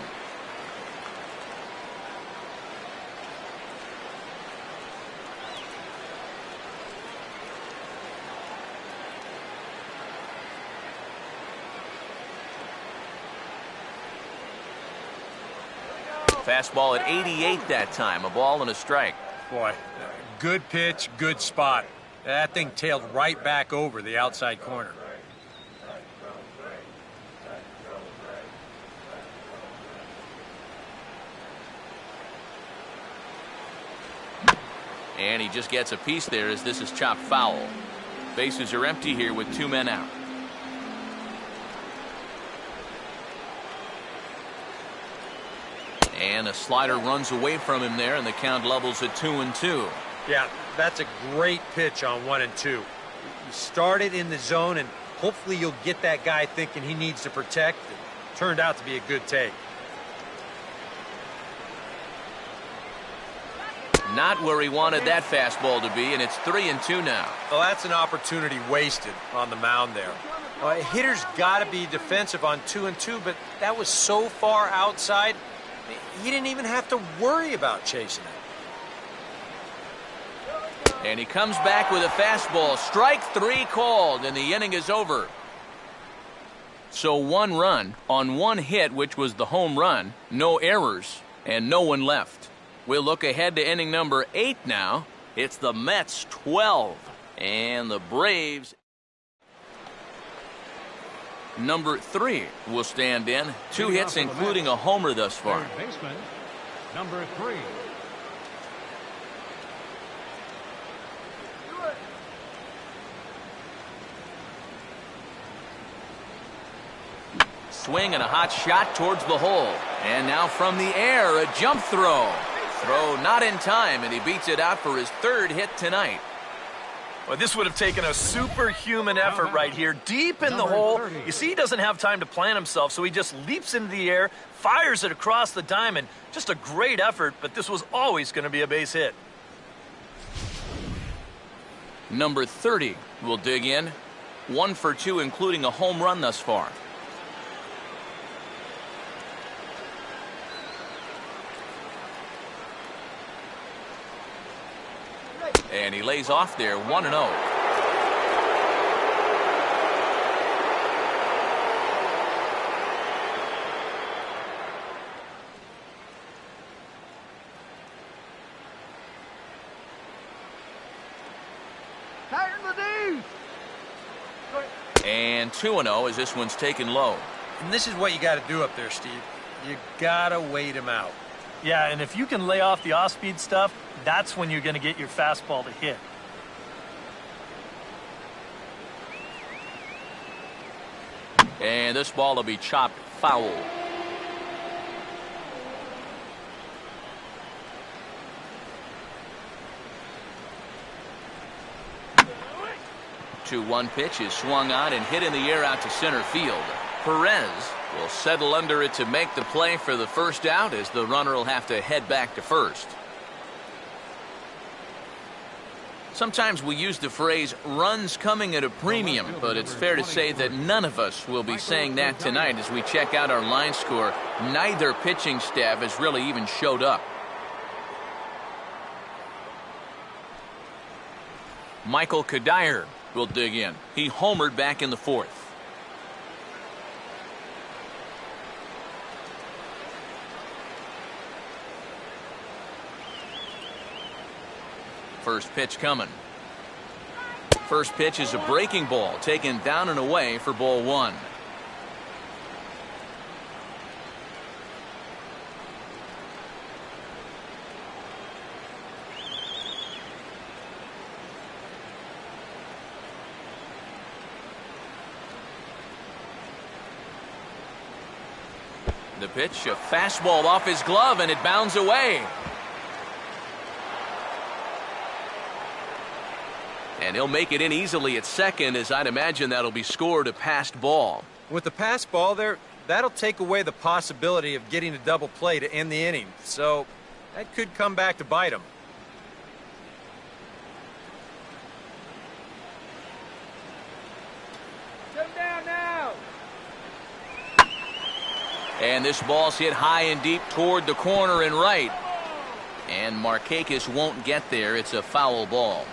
Fastball at 88 that time. A ball and a strike. Boy, good pitch, good spot. That thing tailed right back over the outside corner. And he just gets a piece there as this is chopped foul. Bases are empty here with 2 men out. And a slider runs away from him there, and the count levels at 2-2. Yeah, that's a great pitch on 1 and 2. You start it in the zone, and hopefully you'll get that guy thinking he needs to protect. It turned out to be a good take. Not where he wanted that fastball to be, and it's 3-2 now. Well, that's an opportunity wasted on the mound there. A hitter's got to be defensive on 2 and 2, but that was so far outside, he didn't even have to worry about chasing it. And he comes back with a fastball. Strike 3 called, and the inning is over. So 1 run on 1 hit, which was the home run, no errors, and no one left. We'll look ahead to inning number 8 now. It's the Mets 12 and the Braves number 3 will stand in. 2 hits including a homer thus far. Third baseman, number 3. Swing and a hot shot towards the hole. And now from the air, a jump throw. Throw not in time, and he beats it out for his 3rd hit tonight. Well, this would have taken a superhuman effort right here, deep in the hole. You see, he doesn't have time to plant himself, so he just leaps into the air, fires it across the diamond. Just a great effort, but this was always going to be a base hit. Number 30 will dig in. 1 for 2, including a home run thus far. And he lays off there, 1-0. Tighten the D's. And 2-0 as this one's taken low. And this is what you got to do up there, Steve. You got to wait him out. Yeah, and if you can lay off the off-speed stuff, that's when you're going to get your fastball to hit. And this ball will be chopped foul. The 2-1 pitch is swung on and hit in the air out to center field. Perez will settle under it to make the play for the first out, as the runner will have to head back to first. Sometimes we use the phrase runs coming at a premium, but it's fair to say that none of us will be saying that tonight as we check out our line score. Neither pitching staff has really even showed up. Michael Kadire will dig in. He homered back in the fourth. First pitch coming. First pitch is a breaking ball taken down and away for ball one. The pitch, a fastball off his glove, and it bounds away. And he'll make it in easily at second, as I'd imagine that'll be scored a passed ball. With the pass ball there, that'll take away the possibility of getting a double play to end the inning. So that could come back to bite him. Sit down now. And this ball's hit high and deep toward the corner and right. And Markakis won't get there. It's a foul ball.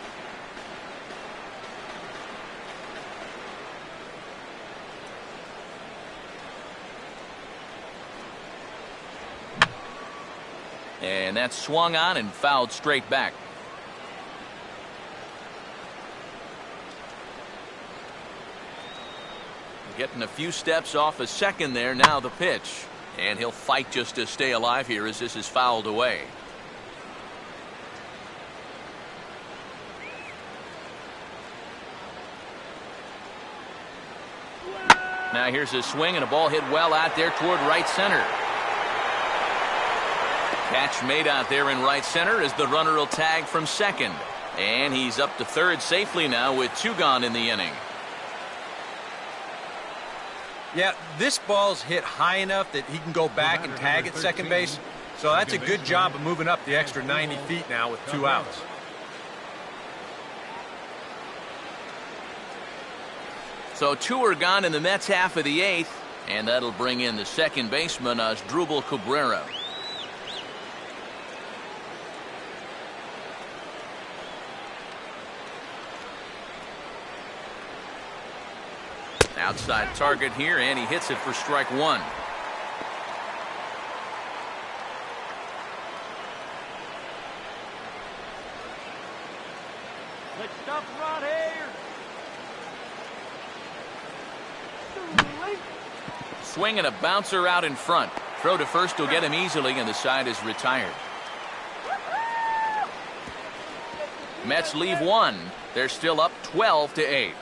And that's swung on and fouled straight back. Getting a few steps off a second there. Now the pitch. And he'll fight just to stay alive here as this is fouled away. Now here's a swing and a ball hit well out there toward right center. Catch made out there in right center as the runner will tag from second. And he's up to third safely now with two gone in the inning. Yeah, this ball's hit high enough that he can go back and tag at second base. So that's a good job of moving up the extra 90 feet now with 2 outs. So 2 are gone in the Mets half of the eighth. And that'll bring in the second baseman, Asdrubal Cabrera. Outside target here, and he hits it for strike one. Let's stop right here. Swing and a bouncer out in front. Throw to first will get him easily, and the side is retired. Mets leave one. They're still up 12-8.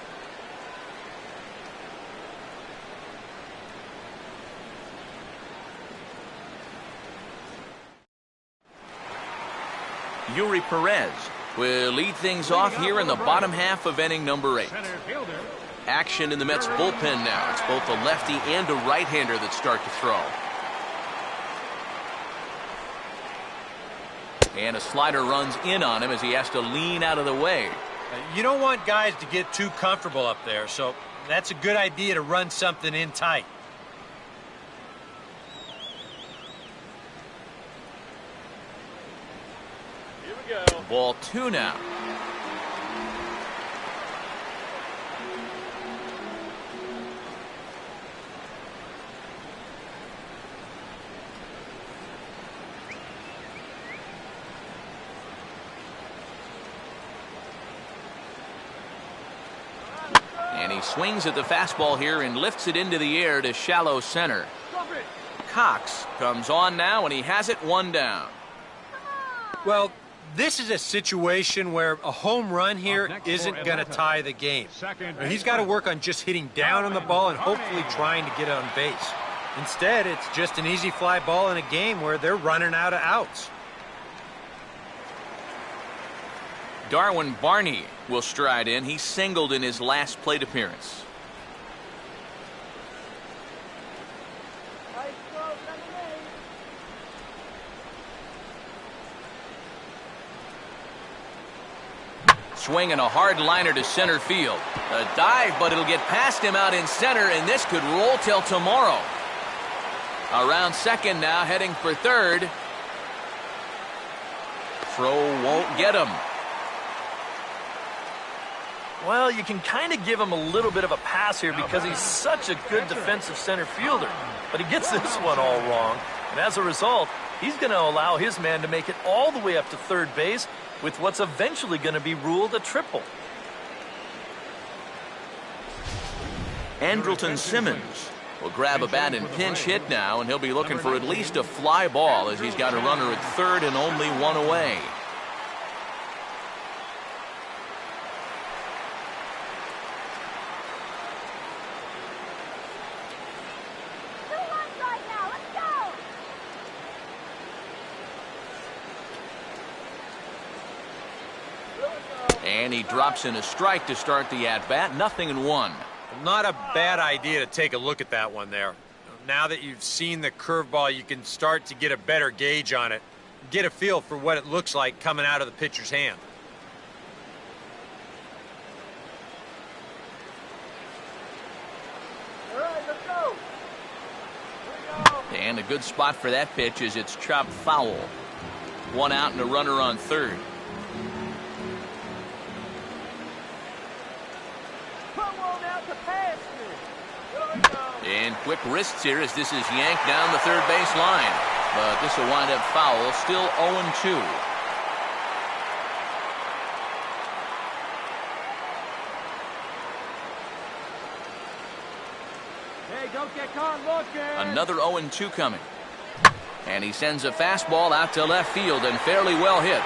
Yuri Perez will lead things off here in the bottom half of inning number 8. Action in the Mets bullpen now. It's both a lefty and a right-hander that start to throw. And a slider runs in on him as he has to lean out of the way. You don't want guys to get too comfortable up there, so that's a good idea to run something in tight. Ball 2 now. And he swings at the fastball here and lifts it into the air to shallow center. Cox comes on now, and he has it 1 down. Well, this is a situation where a home run here isn't going to tie the game. He's got to work on just hitting down on the ball and hopefully trying to get on base. Instead, it's just an easy fly ball in a game where they're running out of outs. Darwin Barney will stride in. He singled in his last plate appearance. Swinging a hard liner to center field. A dive, but it'll get past him out in center, and this could roll till tomorrow. Around second now, heading for third. Throw won't get him. Well, you can kind of give him a little bit of a pass here because he's such a good defensive center fielder. But he gets this one all wrong. And as a result, he's going to allow his man to make it all the way up to third base with what's eventually going to be ruled a triple. Andrelton Simmons will grab a bat and pinch hit now, and he'll be looking for at least a fly ball as he's got a runner at third and only one away. And he drops in a strike to start the at-bat. 0-1. Not a bad idea to take a look at that one there. Now that you've seen the curveball, you can start to get a better gauge on it. Get a feel for what it looks like coming out of the pitcher's hand. All right, let's go. And a good spot for that pitch is it's chopped foul. One out and a runner on third. And quick wrists here as this is yanked down the third base line. But this will wind up foul, still 0-2. Hey, don't get caught looking. Another 0-2 coming. And he sends a fastball out to left field and fairly well hit.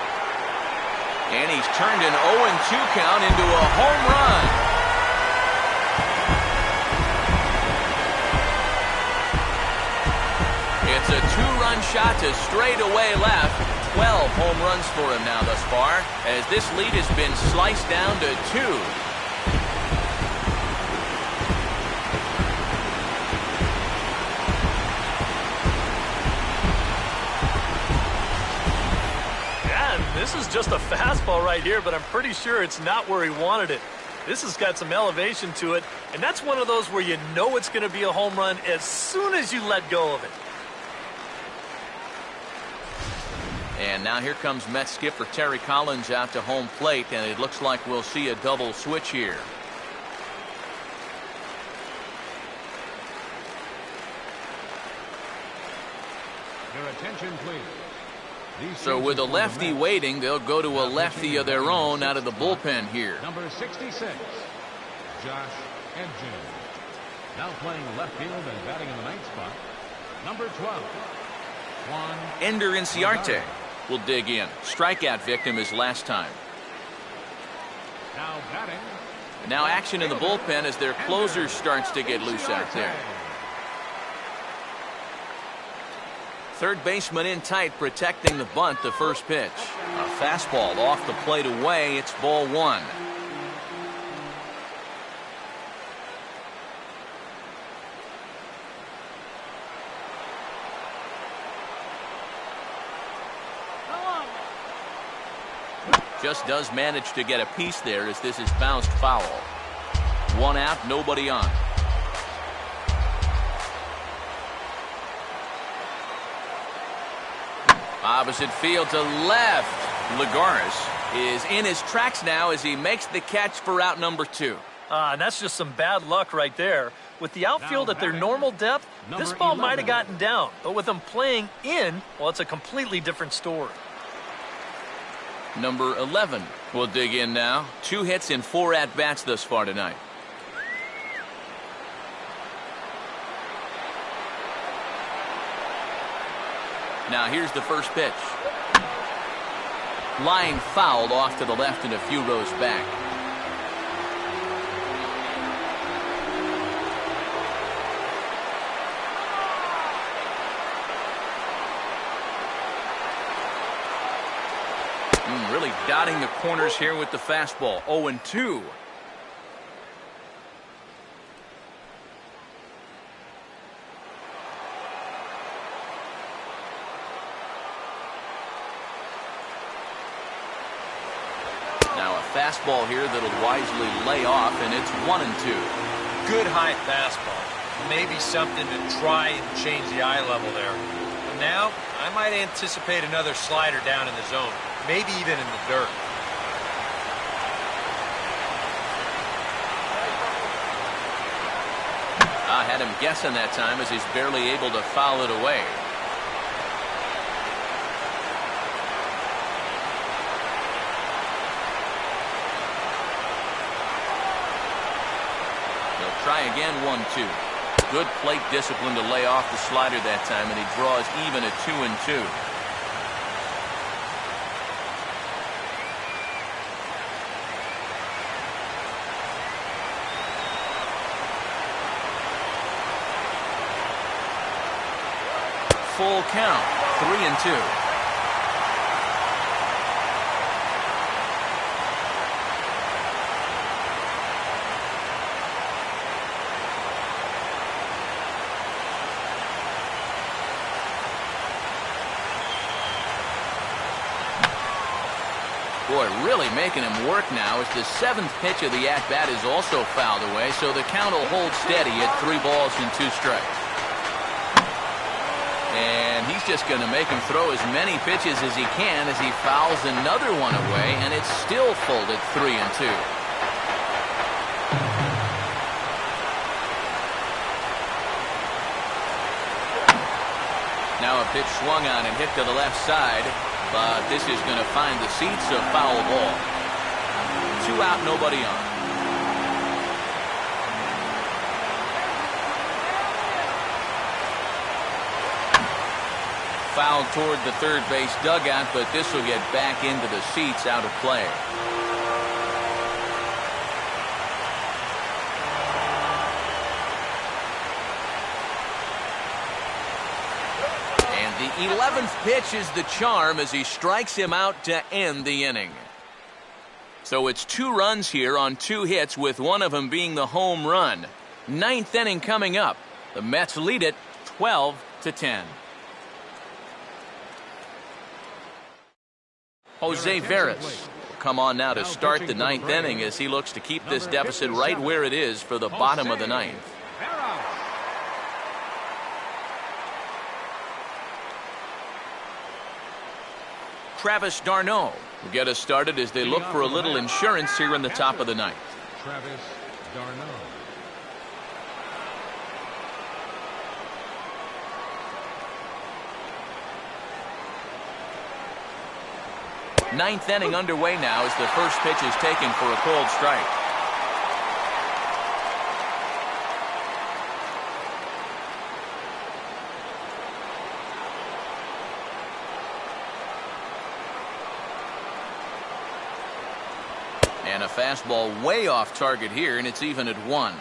And he's turned an 0-2 count into a home run. It's a two-run shot to straightaway left. 12 home runs for him now thus far, as this lead has been sliced down to 2. Yeah, and this is just a fastball right here, but I'm pretty sure it's not where he wanted it. This has got some elevation to it, and that's one of those where you know it's going to be a home run as soon as you let go of it. And now here comes Mets skipper Terry Collins out to home plate, and it looks like we'll see a double switch here. Your attention, please. So with a lefty waiting, they'll go to a lefty of their own out of the bullpen here. Number 66, Josh Edgin. Now playing left field and batting in the ninth spot. Number 12, Juan Ender Inciarte will dig in. Strikeout victim his last time. now batting. Now action in the bullpen as their closer starts to get loose out there. Third baseman in tight, protecting the bunt, the first pitch. A fastball off the plate away. It's ball one. Just does manage to get a piece there as this is bounced foul. One out, nobody on. Opposite field to left. Lagares is in his tracks now as he makes the catch for out number 2. And that's just some bad luck right there. With the outfield at their normal depth, this ball might have gotten down. But with them playing in, well, it's a completely different story. Number 11 will dig in now. 2 hits in 4 at-bats thus far tonight. Now here's the first pitch. Line fouled off to the left and a few rows back. Really dotting the corners here with the fastball. 0-2. Now a fastball here that'll wisely lay off, and it's 1-2. Good high fastball. Maybe something to try and change the eye level there. But now, I might anticipate another slider down in the zone. Maybe even in the dirt. had him guessing that time as he's barely able to foul it away. They'll try again, 1-2. Good plate discipline to lay off the slider that time, and he draws even at 2-2. Full count, 3-2. Boy, really making him work now as the 7th pitch of the at-bat is also fouled away, so the count will hold steady at 3 balls and 2 strikes. And he's just going to make him throw as many pitches as he can as he fouls another one away, and it's still full at 3-2. Now a pitch swung on and hit to the left side, but this is going to find the seats, a foul ball. 2 out, nobody on. Foul toward the third base dugout, but this will get back into the seats, out of play. And the 11th pitch is the charm as he strikes him out to end the inning. So it's 2 runs here on 2 hits, with one of them being the home run. 9th inning coming up. The Mets lead it 12-10. Jose Veras will come on now to start the 9th inning as he looks to keep this deficit right where it is for the bottom of the 9th. Travis d'Arnaud will get us started as they look for a little insurance here in the top of the 9th. Travis d'Arnaud. 9th inning underway now as the first pitch is taken for a cold strike. And a fastball way off target here, and it's even at 1.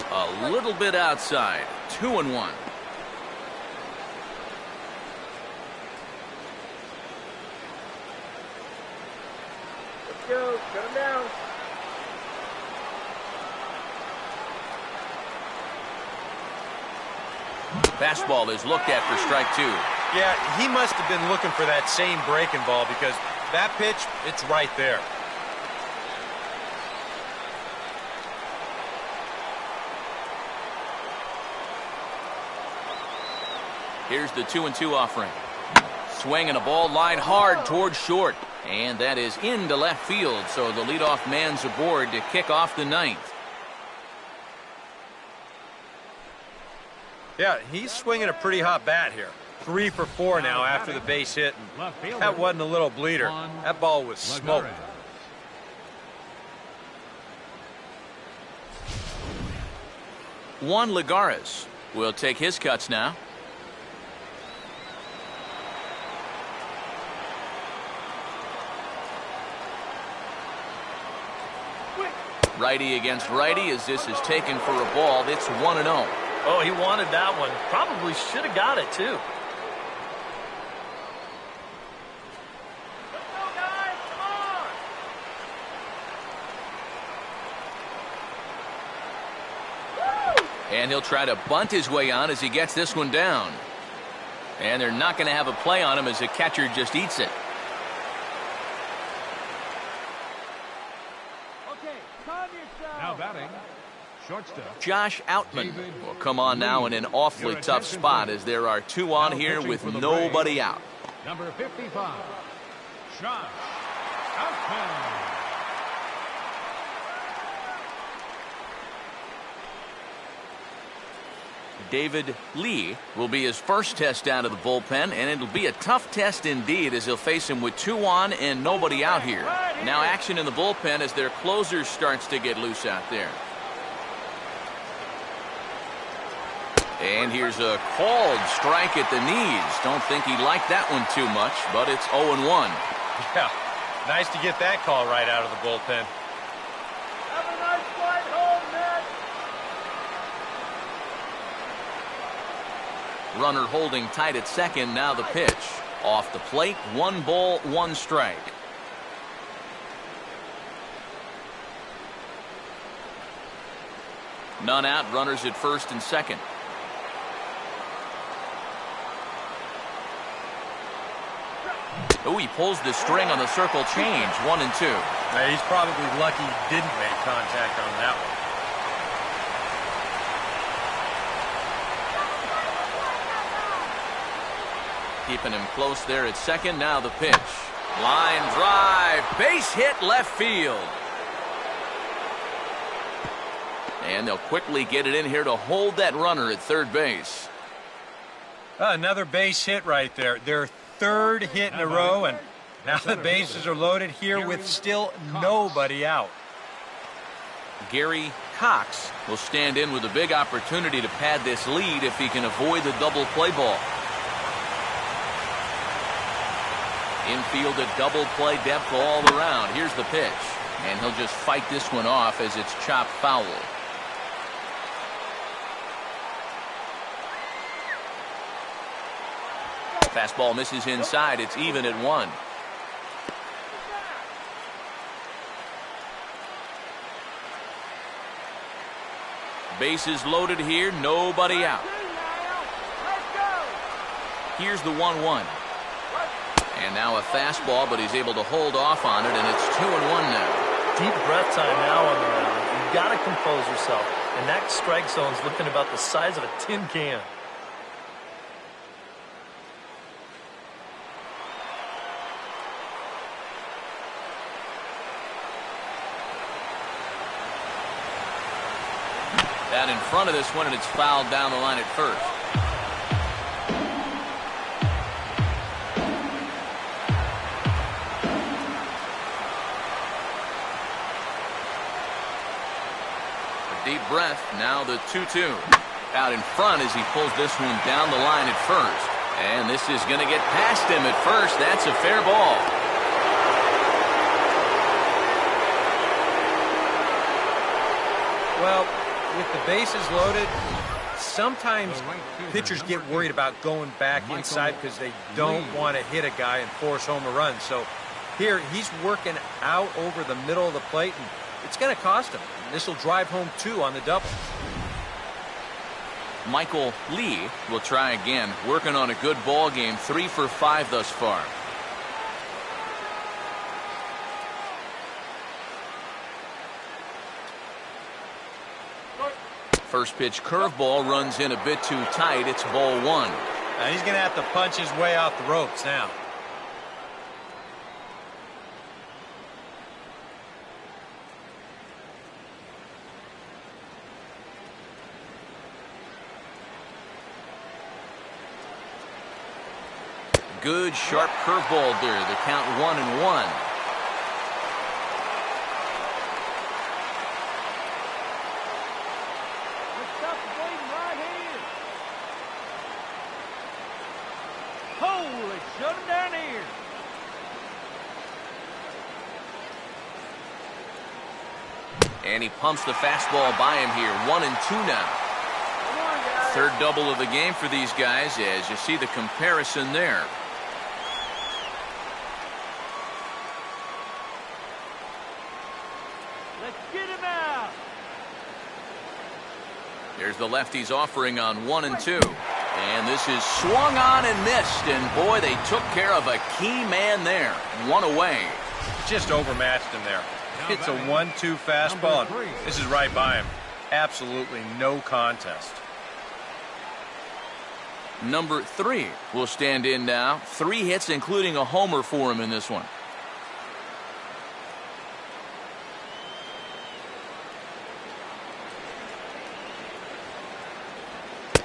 A little bit outside. 2-1. Let's go. Shut him down. Fastball is looked at for strike 2. Yeah, he must have been looking for that same breaking ball because that pitch, it's right there. Here's the 2-2 offering. Swing and a ball line hard towards short. And that is into left field, so the leadoff man's aboard to kick off the 9th. Yeah, he's swinging a pretty hot bat here. 3 for 4 now after the base hit. And that wasn't a little bleeder. That ball was smoked. Juan Lagares will take his cuts now. Righty against righty as this is taken for a ball. It's 1-0. Oh, he wanted that one. Probably should have got it, too. Let's go, guys. Come on. And he'll try to bunt his way on as he gets this one down. And they're not going to have a play on him as the catcher just eats it. Okay, calm yourself. Now batting, Shortstop. Josh Outman will come on now in an awfully tough spot as there are two on here with nobody out. Number 55, Josh Outman. David Lee will be his first test out of the bullpen, and it'll be a tough test indeed as he'll face him with two on and nobody out here. Now action in the bullpen as their closer starts to get loose out there. And here's a called strike at the knees. Don't think he liked that one too much, but it's 0-1. Yeah, nice to get that call right out of the bullpen. Have a nice flight home, Ned. Runner holding tight at second. Now the pitch. Off the plate, 1 ball, 1 strike. None out, runners at first and second. Oh, he pulls the string on the circle change. 1 and 2. Now, he's probably lucky he didn't make contact on that one. Keeping him close there at second. Now the pitch. Line drive. Base hit left field. And they'll quickly get it in here to hold that runner at third base. Another base hit right there. Their third hit in a row, and now the bases are loaded here with still nobody out. Gary Cox will stand in with a big opportunity to pad this lead if he can avoid the double play ball. Infield a double play depth all around. Here's the pitch, and he'll just fight this one off as it's chopped foul. Fastball misses inside. It's even at 1. Bases loaded here. Nobody out. Here's the 1-1. And now a fastball, but he's able to hold off on it, and it's 2-1 now. Deep breath time now on the mound. You've got to compose yourself. And that strike zone's looking about the size of a tin can. Out in front of this one, and it's fouled down the line at first. A deep breath. Now the 2-2. Out in front as he pulls this one down the line at first. And this is going to get past him at first. That's a fair ball. Well, with the bases loaded, sometimes pitchers get worried about going back inside because they don't want to hit a guy and force home a run. So here, he's working out over the middle of the plate, and it's going to cost him. This will drive home 2 on the double. Michael Lee will try again, working on a good ball game, 3 for 5 thus far. First pitch curveball runs in a bit too tight. It's ball 1. Now he's going to have to punch his way off the ropes now. Good sharp curveball there. The count 1-1. Holy, shut him down here. And he pumps the fastball by him here. 1-2 now. Third double of the game for these guys as you see the comparison there. Let's get him out. There's the lefties offering on 1-2. And this is swung on and missed. And boy, they took care of a key man there. 1 away. Just overmatched him there. It's a 1-2 fastball. This is right by him. Absolutely no contest. Number 3 will stand in now. 3 hits, including a homer for him in this one.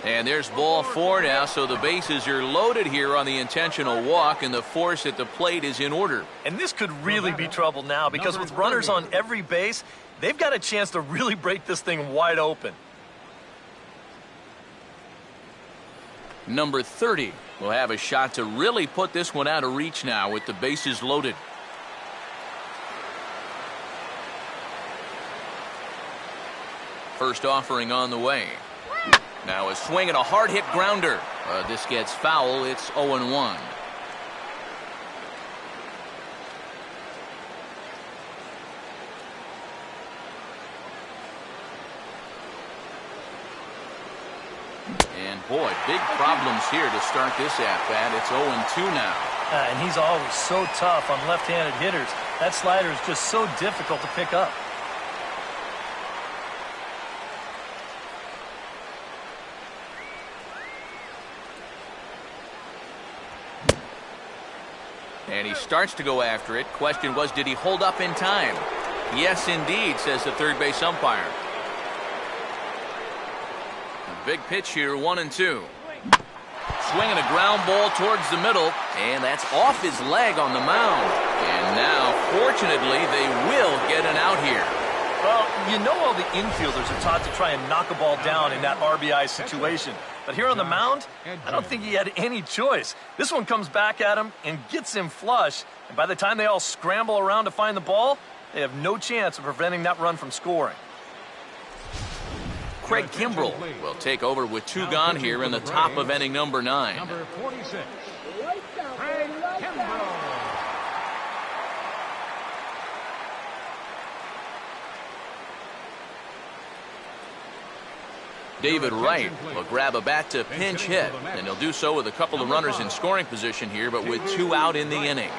And there's ball 4 now, so the bases are loaded here on the intentional walk, and the force at the plate is in order. And this could really be trouble now, because with runners on every base, they've got a chance to really break this thing wide open. Number 30 will have a shot to really put this one out of reach now with the bases loaded. First offering on the way. Now a swing and a hard hit grounder. This gets foul. It's 0-1. And boy, big problems here to start this at-bat. It's 0-2 now. And he's always so tough on left-handed hitters. That slider is just so difficult to pick up. And he starts to go after it. Question was, did he hold up in time? Yes, indeed, says the third base umpire. A big pitch here, 1-2. Swinging a ground ball towards the middle, and that's off his leg on the mound. And now, fortunately, they will get an out here. Well, you know all the infielders are taught to try and knock a ball down in that RBI situation. But here on the mound, I don't think he had any choice. This one comes back at him and gets him flush. And by the time they all scramble around to find the ball, they have no chance of preventing that run from scoring. Craig Kimbrell will take over with 2 gone here in the top of inning number 9. Number 46, Craig Kimbrell. David Wright will grab a bat to pinch hit, and he'll do so with a couple of runners in scoring position here, but with 2 out in the inning.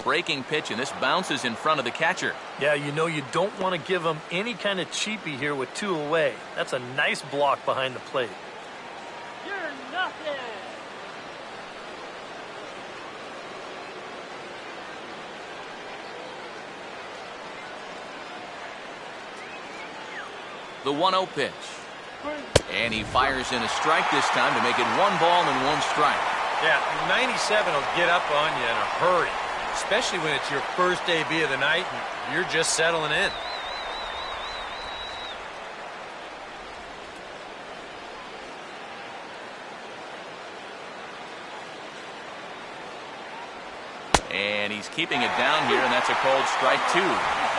Breaking pitch, and this bounces in front of the catcher. Yeah, you know you don't want to give him any kind of cheapie here with 2 away. That's a nice block behind the plate. You're nothing. The 1-0 pitch. And he fires in a strike this time to make it 1 ball and 1 strike. Yeah, 97 will get up on you in a hurry, especially when it's your first AB of the night and you're just settling in. And he's keeping it down here, and that's a called strike 2.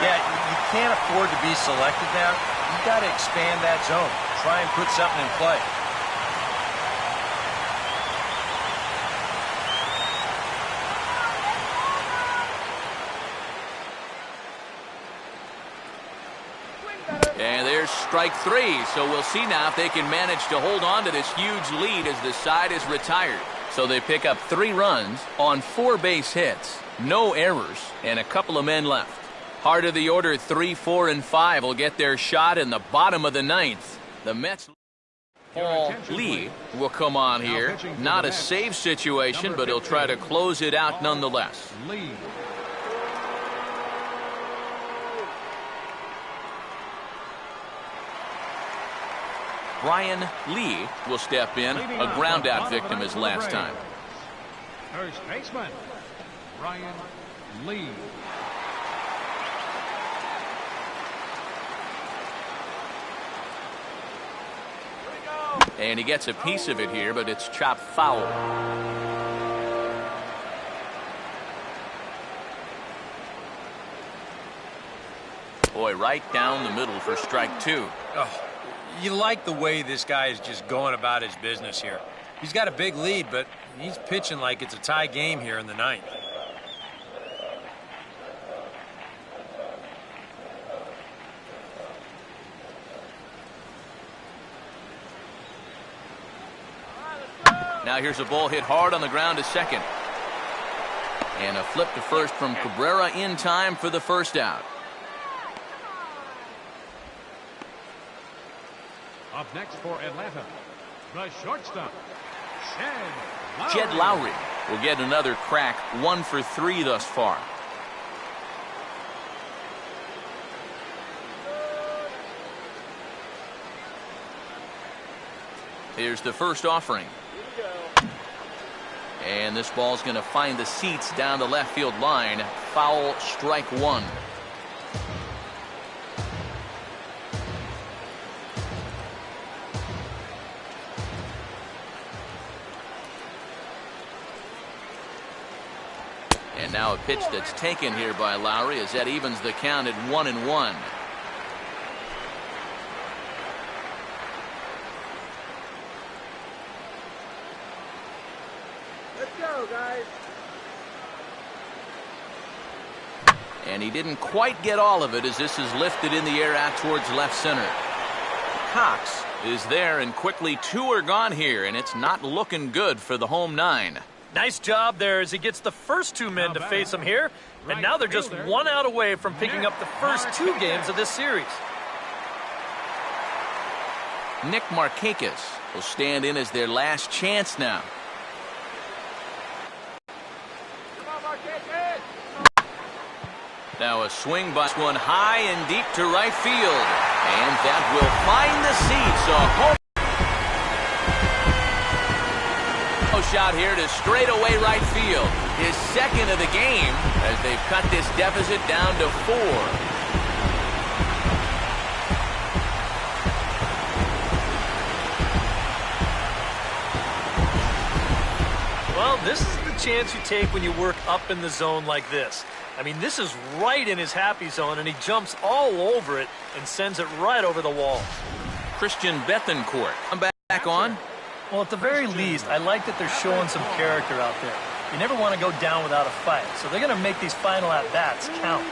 Yeah, you can't afford to be selected now. You've got to expand that zone. Try and put something in play. And there's strike 3, so we'll see now if they can manage to hold on to this huge lead as the side is retired. So they pick up 3 runs on 4 base hits, no errors, and a couple of men left. Heart of the order 3, 4, and 5 will get their shot in the bottom of the 9th. The Mets. Paul Lee will come on here. Not a save situation, but he'll try to close it out nonetheless. Lee. Brian Lee will step in, a ground-out victim his last time. First baseman, Brian Lee. And he gets a piece of it here, but it's chopped foul. Boy, right down the middle for strike 2. Oh, you like the way this guy is just going about his business here. He's got a big lead, but he's pitching like it's a tie game here in the 9th. Now here's a ball hit hard on the ground to second. And a flip to first from Cabrera in time for the first out. Up next for Atlanta, the shortstop, Jed Lowry will get another crack, 1 for 3 thus far. Here's the first offering. And this ball's going to find the seats down the left field line. Foul, strike 1. And now a pitch that's taken here by Lowry as that evens the count at 1-1. Let's go, guys. And he didn't quite get all of it as this is lifted in the air out towards left center. Cox is there, and quickly 2 are gone here, and it's not looking good for the home 9. Nice job there as he gets the first 2 men to face him here. And now they're just 1 out away from picking up the first 2 games of this series. Nick Markakis will stand in as their last chance now. Come on, Marquez. Now a swing by one high and deep to right field. And that will find the seats. A home shot here to straightaway right field. His second of the game as they've cut this deficit down to 4. Well, this is the chance you take when you work up in the zone like this. I mean, this is right in his happy zone, and he jumps all over it and sends it right over the wall. Christian Bethancourt. I'm back on. Well, at the very least, I like that they're showing some character out there. You never want to go down without a fight, so they're going to make these final at-bats count.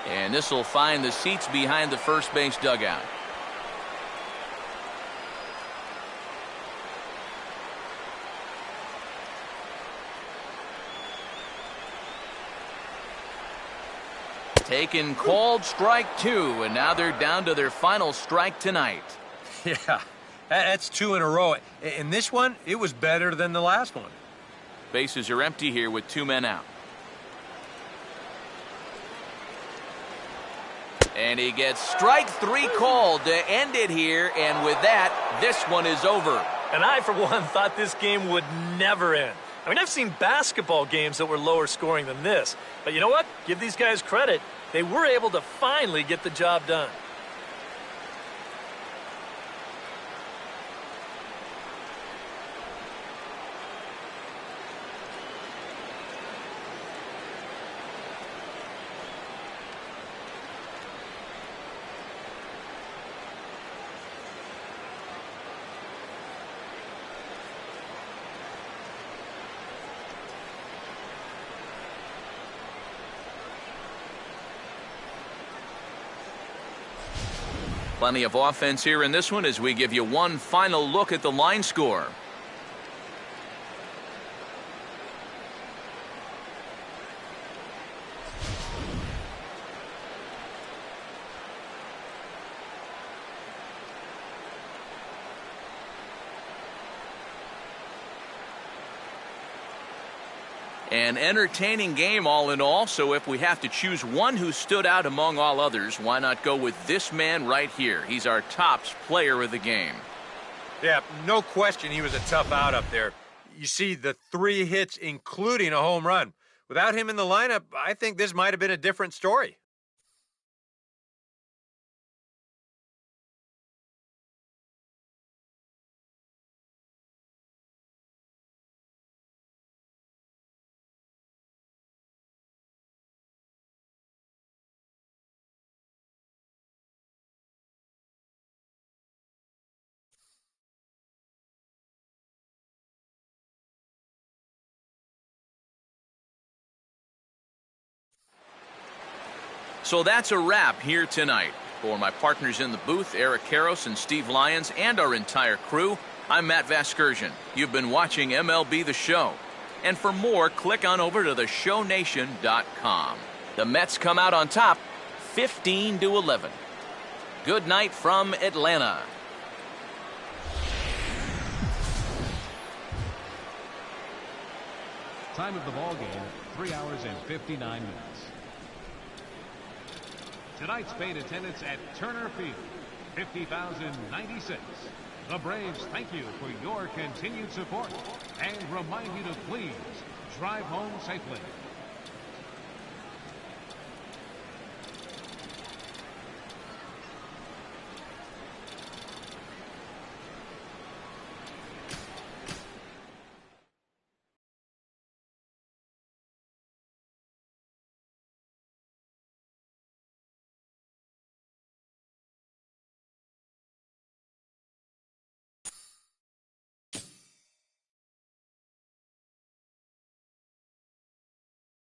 And this will find the seats behind the first base dugout. Taken, called, strike 2, and now they're down to their final strike tonight. Yeah, that's 2 in a row. In this one, it was better than the last one. Bases are empty here with 2 men out. And he gets strike 3 called to end it here, and with that, this one is over. And I, for one, thought this game would never end. I mean, I've seen basketball games that were lower scoring than this. But you know what? Give these guys credit. They were able to finally get the job done. Plenty of offense here in this one as we give you one final look at the line score. An entertaining game all in all, so if we have to choose one who stood out among all others, why not go with this man right here? He's our tops player of the game. Yeah, no question he was a tough out up there. You see the 3 hits, including a home run. Without him in the lineup, I think this might have been a different story. So that's a wrap here tonight. For my partners in the booth, Eric Karros and Steve Lyons, and our entire crew, I'm Matt Vasgersian. You've been watching MLB The Show. And for more, click on over to theshownation.com. The Mets come out on top, 15-11. Good night from Atlanta. Time of the ball game, 3 hours and 59 minutes. Tonight's paid attendance at Turner Field, 50,096. The Braves thank you for your continued support and remind you to please drive home safely.